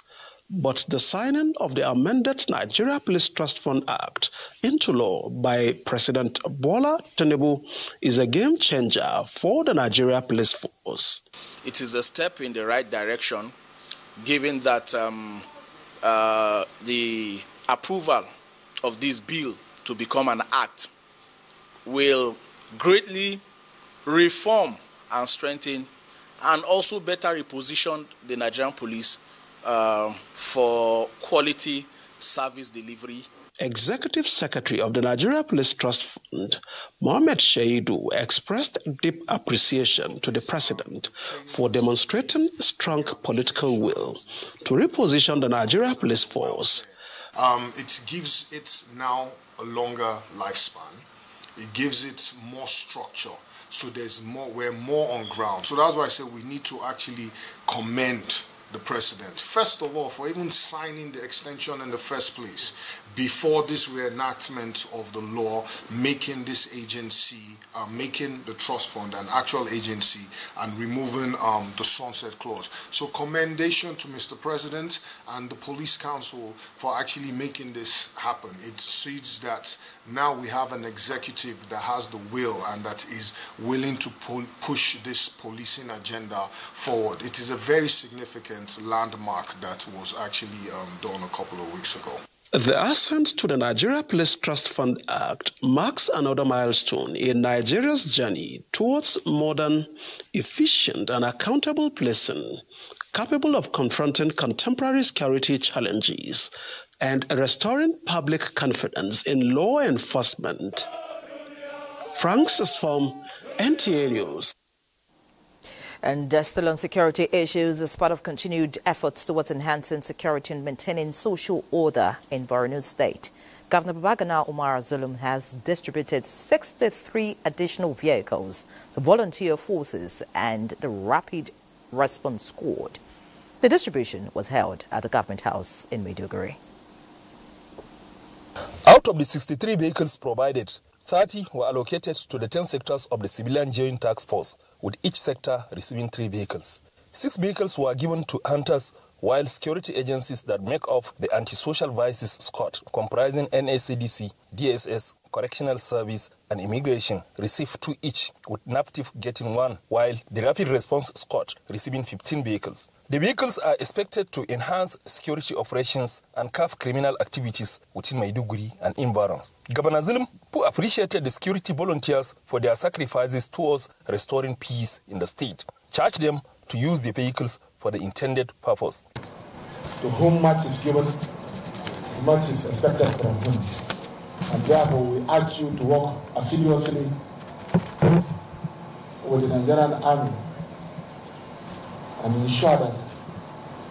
But the signing of the amended Nigeria Police Trust Fund Act into law by President Bola Tinubu is a game changer for the Nigeria Police Force. It is a step in the right direction, given that the approval of this bill to become an act will greatly reform and strengthen and also better reposition the Nigerian police for quality service delivery Executive Secretary of the Nigeria Police Trust Fund, Mohammed Shaidu, expressed deep appreciation to the President for demonstrating strong political will to reposition the Nigeria Police Force. It gives it now a longer lifespan. It gives it more structure. So we're more on ground. So that's why I say we need to actually commend the President, first of all, for even signing the extension in the first place before this reenactment of the law, making this agency, making the trust fund an actual agency and removing the sunset clause. So commendation to Mr. President and the Police Council for actually making this happen. It sees that now we have an executive that has the will and that is willing to push this policing agenda forward. It is a very significant landmark that was actually done a couple of weeks ago. The assent to the Nigeria Police Trust Fund Act marks another milestone in Nigeria's journey towards modern, efficient and accountable policing, capable of confronting contemporary security challenges and restoring public confidence in law enforcement. Francis from NTA News. And still on security issues, as part of continued efforts towards enhancing security and maintaining social order in Borno State, Governor Babagana Umar Zulum has distributed 63 additional vehicles to volunteer forces and the Rapid Response Squad. The distribution was held at the Government House in Maiduguri. Out of the 63 vehicles provided, 30 were allocated to the 10 sectors of the Civilian Joint Task Force, with each sector receiving 3 vehicles. 6 vehicles were given to hunters, while security agencies that make up the Anti-Social Vices Squad, comprising NSCDC, DSS, Correctional Service and Immigration, received 2 each, with NAPTIF getting 1, while the Rapid Response Squad receiving 15 vehicles. The vehicles are expected to enhance security operations and curb criminal activities within Maiduguri and environs. Governor Zulum, who appreciated the security volunteers for their sacrifices towards restoring peace in the state, charged them to use the vehicles for the intended purpose. To whom much is given, much is expected from him. And therefore we urge you to work assiduously with the Nigerian Army and ensure that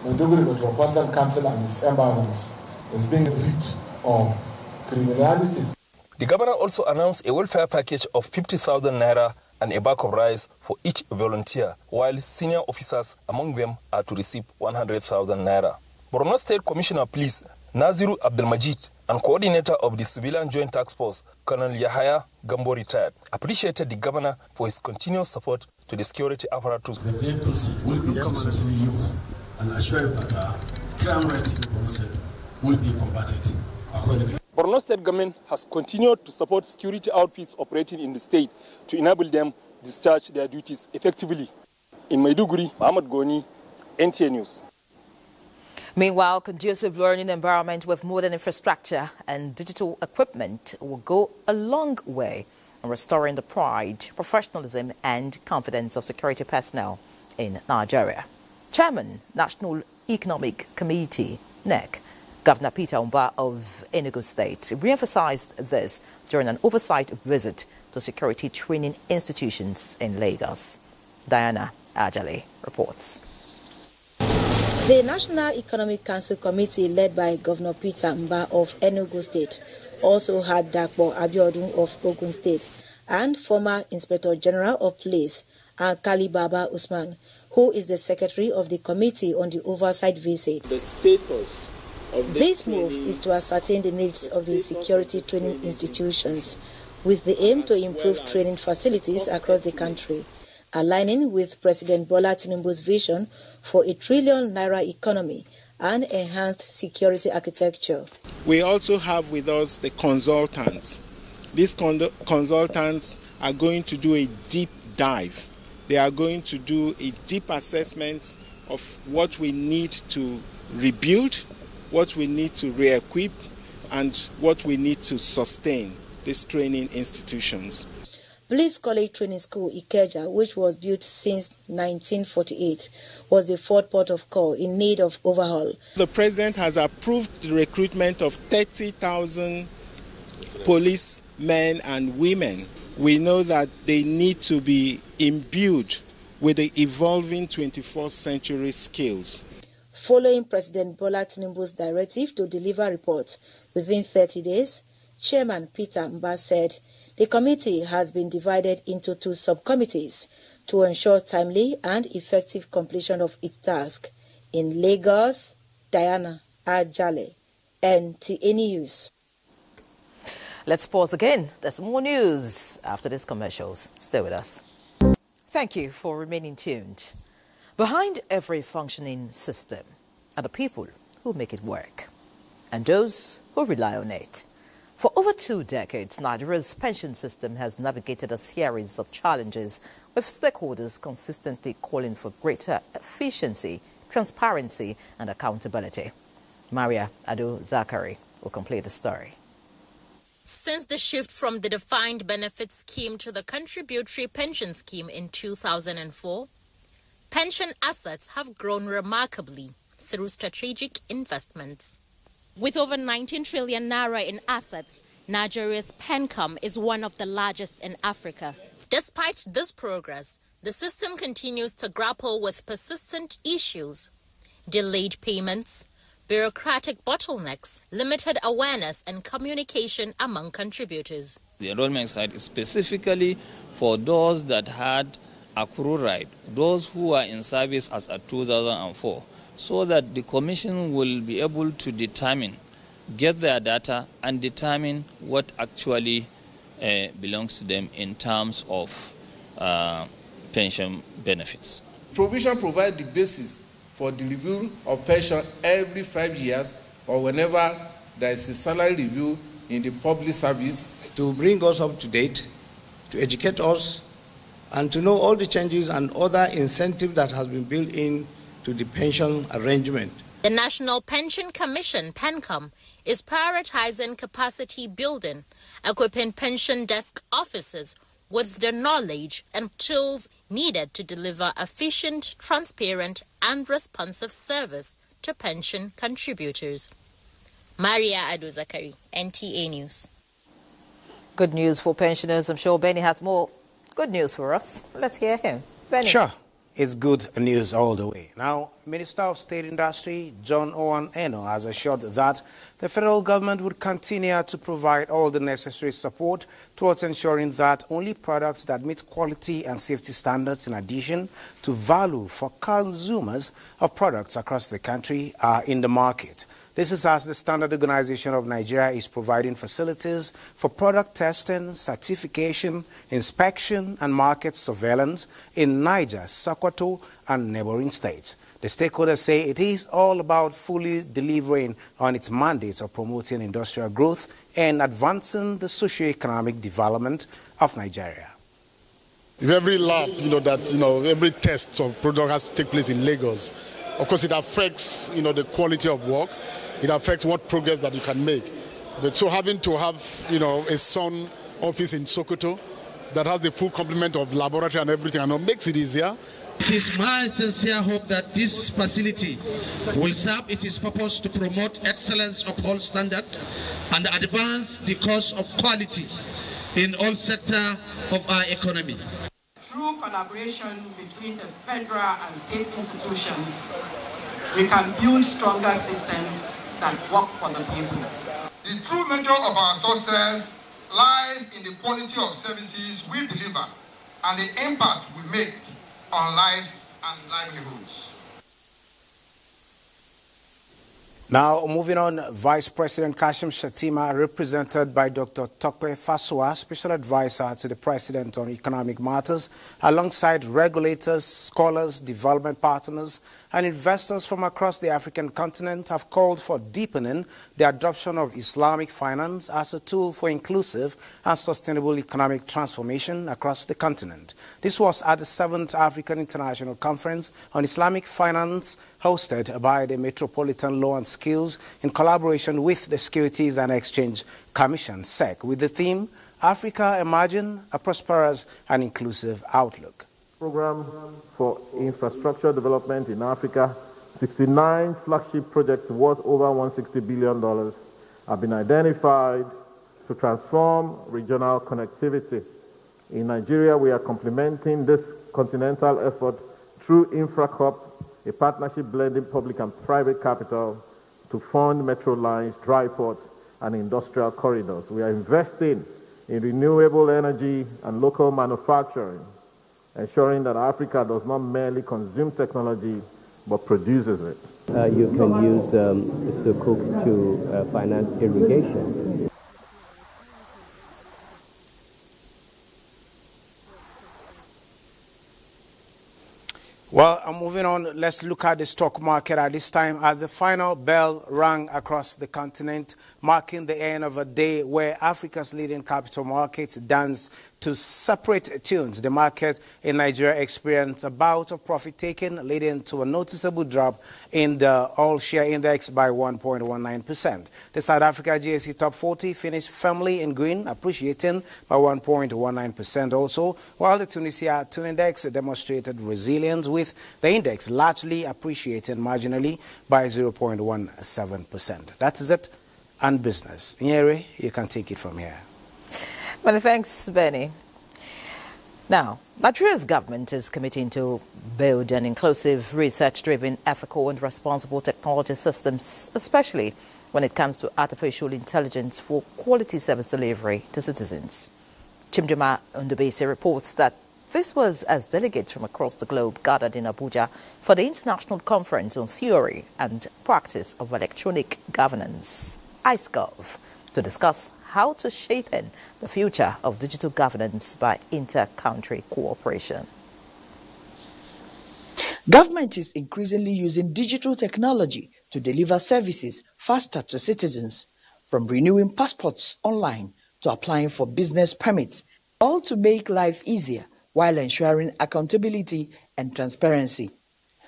Maiduguri Metropolitan Council and its environs is being rid of criminality. The governor also announced a welfare package of 50,000 naira and a bag of rice for each volunteer, while senior officers among them are to receive 100,000 naira. Borno State Commissioner of Police Naziru Abdelmajid and coordinator of the Civilian Joint Task Force, Colonel Yahaya Gambo retired, appreciated the governor for his continuous support to the security apparatus. The vehicles will be constantly used and assure that crime rate in Borno State will be combated accordingly. Borno State government has continued to support security outfits operating in the state to enable them discharge their duties effectively. In Maiduguri, Muhammad Goni, NTA News. Meanwhile, conducive learning environment with modern infrastructure and digital equipment will go a long way in restoring the pride, professionalism and confidence of security personnel in Nigeria. Chairman, National Economic Committee, NEC, Governor Peter Umba of Enugu State, re-emphasized this during an oversight visit to security training institutions in Lagos. Diana Ajale reports. The National Economic Council Committee, led by Governor Peter Umba of Enugu State, also had Dakpo Abiodun of Ogun State and former Inspector General of Police, Alkali Baba Usman, who is the Secretary of the Committee on the oversight visit. The status of this move is to ascertain the needs of the security training institutions with the aim to improve training facilities across the country, aligning with President Bola Tinubu's vision for a trillion naira economy and enhanced security architecture. We also have with us the consultants. These consultants are going to do a deep dive. They are going to do a deep assessment of what we need to rebuild, what we need to re-equip, and what we need to sustain these training institutions. Police College Training School, Ikeja, which was built since 1948, was the fourth port of call in need of overhaul. The President has approved the recruitment of 30,000 policemen and women. We know that they need to be imbued with the evolving 21st century skills. Following President Bola Tinubu's directive to deliver reports within 30 days, Chairman Peter Mba said the committee has been divided into 2 subcommittees to ensure timely and effective completion of its task. In Lagos, Diana Ajale, NTA News. Let's pause again. There's more news after these commercials. Stay with us. Thank you for remaining tuned. Behind every functioning system are the people who make it work and those who rely on it. For over 2 decades, Nigeria's pension system has navigated a series of challenges, with stakeholders consistently calling for greater efficiency, transparency, and accountability. Maria Ado-Zakari will complete the story. Since the shift from the defined benefit scheme to the contributory pension scheme in 2004, pension assets have grown remarkably through strategic investments. With over 19 trillion naira in assets, Nigeria's PENCOM is one of the largest in Africa. Despite this progress, the system continues to grapple with persistent issues: delayed payments, bureaucratic bottlenecks, limited awareness and communication among contributors. The enrollment side is specifically for those that had accrue right, those who are in service as at 2004, so that the Commission will be able to determine, get their data and determine what actually belongs to them in terms of pension benefits. Provision provides the basis for the review of pension every 5 years or whenever there is a salary review in the public service. To bring us up to date, to educate us, and to know all the changes and other incentives that has been built in to the pension arrangement. The National Pension Commission, PENCOM, is prioritizing capacity building, equipping pension desk officers with the knowledge and tools needed to deliver efficient, transparent, and responsive service to pension contributors. Maria Ado-Zakari, NTA News. Good news for pensioners. I'm sure Benny has more good news for us. Let's hear him. Benny. Sure. It's good news all the way. Now, Minister of State Industry, John Owen Eno, has assured that the federal government would continue to provide all the necessary support towards ensuring that only products that meet quality and safety standards, in addition to value for consumers of products across the country, are in the market. This is as the Standard Organization of Nigeria is providing facilities for product testing, certification, inspection, and market surveillance in Niger, Sokoto, and neighboring states. The stakeholders say it is all about fully delivering on its mandates of promoting industrial growth and advancing the socio-economic development of Nigeria. If every lab, every test of product has to take place in Lagos, of course it affects, the quality of work. It affects what progress that you can make. But so having to have, a Sun office in Sokoto that has the full complement of laboratory and everything, and it makes it easier. It is my sincere hope that this facility will serve its purpose to promote excellence of all standard and advance the cause of quality in all sectors of our economy. Through collaboration between the federal and state institutions, we can build stronger systems that work for the people. The true measure of our success lies in the quality of services we deliver and the impact we make on lives and livelihoods. Now, moving on, Vice President Kashim Shettima, represented by Dr. Tokwe Fasua, Special Advisor to the President on Economic Matters, alongside regulators, scholars, development partners, and investors from across the African continent, have called for deepening the adoption of Islamic finance as a tool for inclusive and sustainable economic transformation across the continent. This was at the 7th African International Conference on Islamic Finance hosted by the Metropolitan Law and Skills in collaboration with the Securities and Exchange Commission, SEC, with the theme, Africa Imagine a Prosperous and Inclusive Outlook. Program for infrastructure development in Africa, 69 flagship projects worth over $160 billion have been identified to transform regional connectivity. In Nigeria, we are complementing this continental effort through InfraCorp, a partnership blending public and private capital to fund metro lines, dry ports, and industrial corridors. We are investing in renewable energy and local manufacturing, ensuring that Africa does not merely consume technology, but produces it. You can use Sukuk to finance irrigation. Well, moving on, let's look at the stock market at this time as the final bell rang across the continent, marking the end of a day where Africa's leading capital markets danced to separate tunes. The market in Nigeria experienced a bout of profit-taking, leading to a noticeable drop in the all-share index by 1.19%. The South Africa GSE Top 40 finished firmly in green, appreciating by 1.19% also, while the Tunisia Tune Index demonstrated resilience, with the index largely appreciating marginally by 0.17%. That is it and business. Nyeri, you can take it from here. Well, thanks, Benny. Now, Nigeria's government is committing to build an inclusive, research-driven, ethical and responsible technology systems, especially when it comes to artificial intelligence for quality service delivery to citizens. Chimdima Ndubisi reports that this was as delegates from across the globe gathered in Abuja for the International Conference on Theory and Practice of Electronic Governance, ICEGov, to discuss how to shape in the future of digital governance by inter-country cooperation. Government is increasingly using digital technology to deliver services faster to citizens, from renewing passports online to applying for business permits, all to make life easier while ensuring accountability and transparency.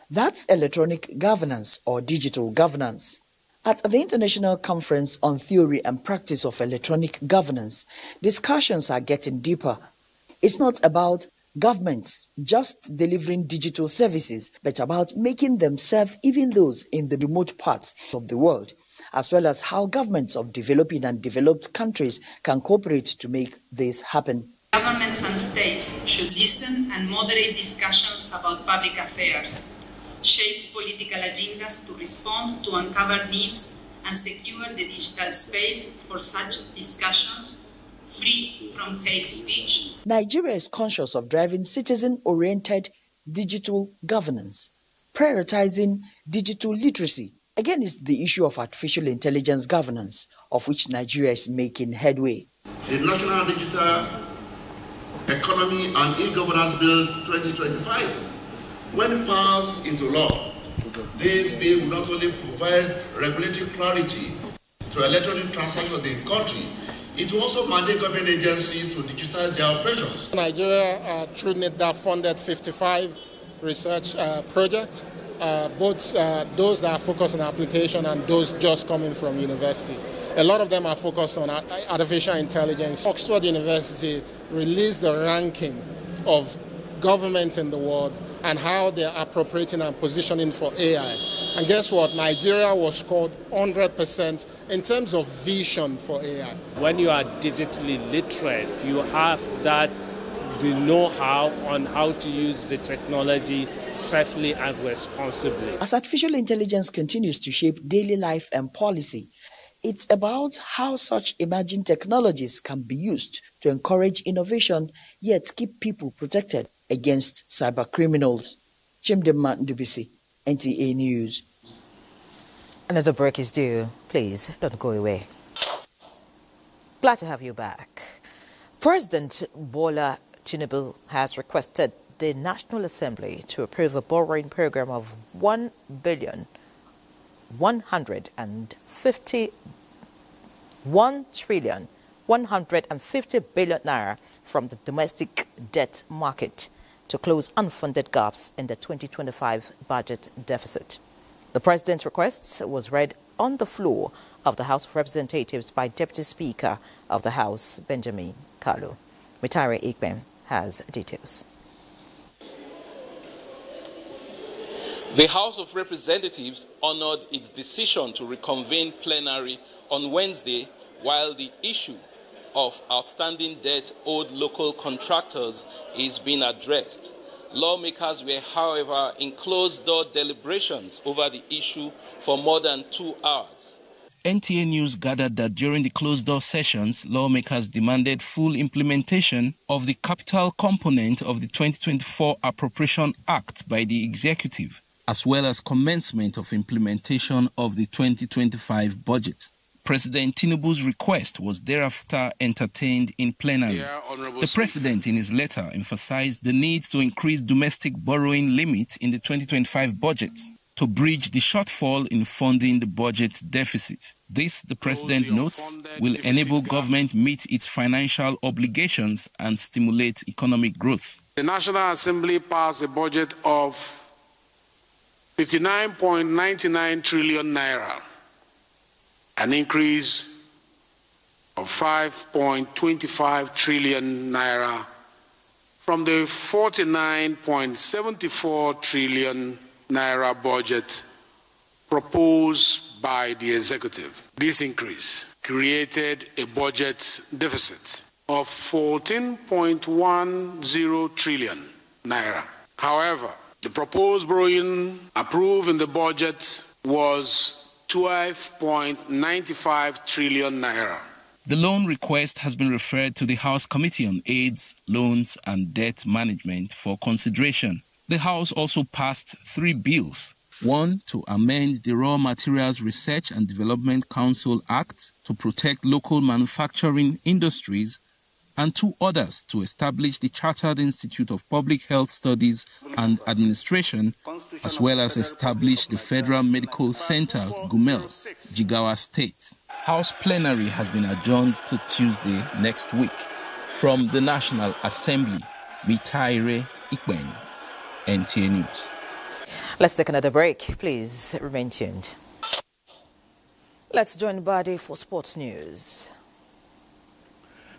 That's electronic governance or digital governance. At the International Conference on Theory and Practice of Electronic Governance, discussions are getting deeper. It's not about governments just delivering digital services, but about making them serve even those in the remote parts of the world, as well as how governments of developing and developed countries can cooperate to make this happen. Governments and states should listen and moderate discussions about public affairs, shape political agendas to respond to uncovered needs, and secure the digital space for such discussions, free from hate speech. Nigeria is conscious of driving citizen-oriented digital governance, prioritizing digital literacy. Again, it's the issue of artificial intelligence governance, of which Nigeria is making headway. The National Digital Economy and E-Governance Bill 2025, when passed into law, this bill will not only provide regulatory clarity to electronic transactions in the country, it will also mandate government agencies to digitize their operations. Nigeria, through NIDA, funded 55 research projects, both those that are focused on application and those just coming from university. A lot of them are focused on artificial intelligence. Oxford University released the ranking of governments in the world and how they are appropriating and positioning for AI. And guess what? Nigeria was scored 100% in terms of vision for AI. When you are digitally literate, you have the know-how on how to use the technology safely and responsibly. As artificial intelligence continues to shape daily life and policy, it's about how such emerging technologies can be used to encourage innovation, yet keep people protected against cyber criminals. Chimdema Ndubisi, NTA News. Another break is due. Please don't go away. Glad to have you back. President Bola Tinubu has requested the National Assembly to approve a borrowing program of 1,150 billion naira from the domestic debt market to close unfunded gaps in the 2025 budget deficit. The President's request was read on the floor of the House of Representatives by Deputy Speaker of the House, Benjamin Kalu. Mitare Ikben has details. The House of Representatives honored its decision to reconvene plenary on Wednesday while the issue of outstanding debt owed local contractors is being addressed. Lawmakers were, however, in closed-door deliberations over the issue for more than 2 hours. NTA News gathered that during the closed-door sessions, lawmakers demanded full implementation of the capital component of the 2024 Appropriation Act by the executive, as well as commencement of implementation of the 2025 budget. President Tinubu's request was thereafter entertained in plenary. The President, in his letter, emphasized the need to increase domestic borrowing limit in the 2025 budget to bridge the shortfall in funding the budget deficit. This, the President notes, will enable government meet its financial obligations and stimulate economic growth. The National Assembly passed a budget of 59.99 trillion naira, an increase of 5.25 trillion naira from the 49.74 trillion naira budget proposed by the executive. This increase created a budget deficit of 14.10 trillion naira. However, the proposed borrowing approved in the budget was 12.95 trillion naira. The loan request has been referred to the House Committee on AIDS, Loans and Debt Management for consideration. The House also passed 3 bills. One, to amend the Raw Materials Research and Development Council Act to protect local manufacturing industries, and 2 others to establish the Chartered Institute of Public Health Studies and Administration, as well as establish the Federal Medical Center, Gumel, Jigawa State. House plenary has been adjourned to Tuesday next week. From the National Assembly, Mitaire Ikben, NTA News. Let's take another break. Please remain tuned. Let's join Badi for sports news.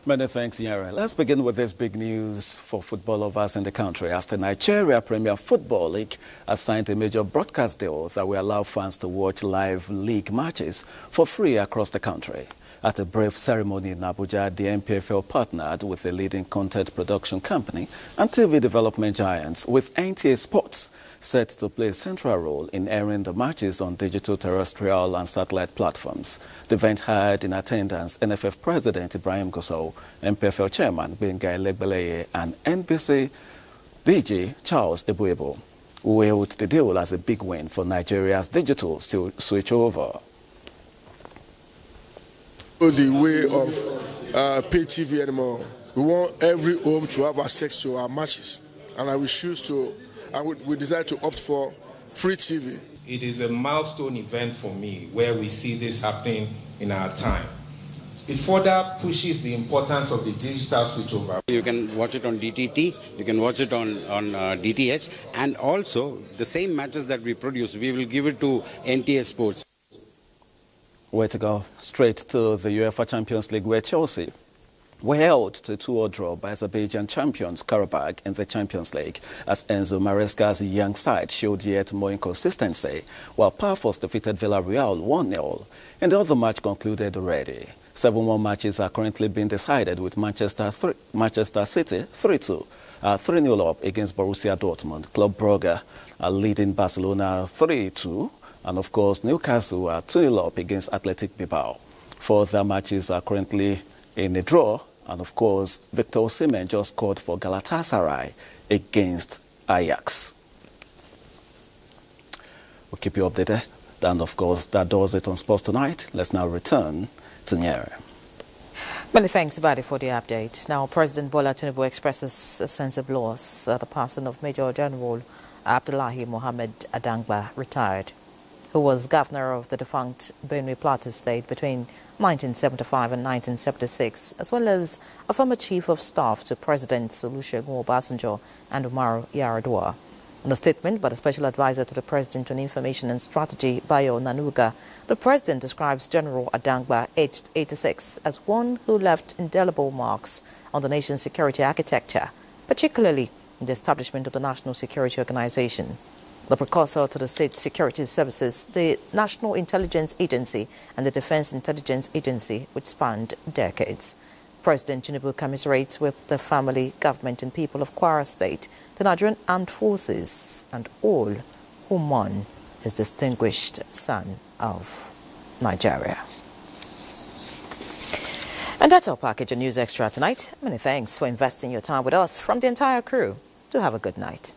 Many thanks, Yara. Let's begin with this big news for football lovers in the country, as the Nigeria Premier Football League has signed a major broadcast deal that will allow fans to watch live league matches for free across the country. At a brief ceremony in Abuja, the NPFL partnered with a leading content production company and TV development giants, with NTA Sports set to play a central role in airing the matches on digital, terrestrial and satellite platforms. The event had in attendance NFF President Ibrahim Gusau, NPFL Chairman Benga Elegbeleye and NBC DJ Charles Ebuebo, who hailed the deal as a big win for Nigeria's digital switchover. The way of pay TV anymore. We want every home to have access to our matches, and we decide to opt for free TV. It is a milestone event for me where we see this happening in our time. It further pushes the importance of the digital switchover. You can watch it on DTT, you can watch it on DTH, and also the same matches that we produce, we will give it to NTA Sports. Way to go straight to the UEFA Champions League, where Chelsea were held to a 2-2 draw by Azerbaijan champions Karabakh in the Champions League, as Enzo Maresca's young side showed yet more inconsistency, while Pafos defeated Villarreal 1-0. And the other match concluded already. 7 more matches are currently being decided, with Manchester City 3-2, 3-0 up against Borussia Dortmund. Club Brugge leading Barcelona 3-2. And of course, Newcastle are 2-0 up against Athletic Bilbao. 4 other matches are currently in a draw. And of course, Victor Osimhen just scored for Galatasaray against Ajax. We'll keep you updated. And of course, that does it on Sports Tonight. Let's now return to Nyere. Many thanks, Badi, for the update. Now, President Bola Tinubu expresses a sense of loss at the passing of Major General Abdullahi Mohammed Adangba, retired, who was governor of the defunct Benue Plateau State between 1975 and 1976, as well as a former chief of staff to Presidents Olusegun Obasanjo and Umaru Yar'Adua. In a statement by the Special Advisor to the President on Information and Strategy, Bayo Nanuga, the President describes General Adangba, aged 86, as one who left indelible marks on the nation's security architecture, particularly in the establishment of the National Security Organization, the precursor to the State Security Services, the National Intelligence Agency, and the Defense Intelligence Agency, which spanned decades. President Tinubu commiserates with the family, government, and people of Kwara State, the Nigerian Armed Forces, and all who mourn his distinguished son of Nigeria. And that's our package of News Extra tonight. Many thanks for investing your time with us. From the entire crew, do have a good night.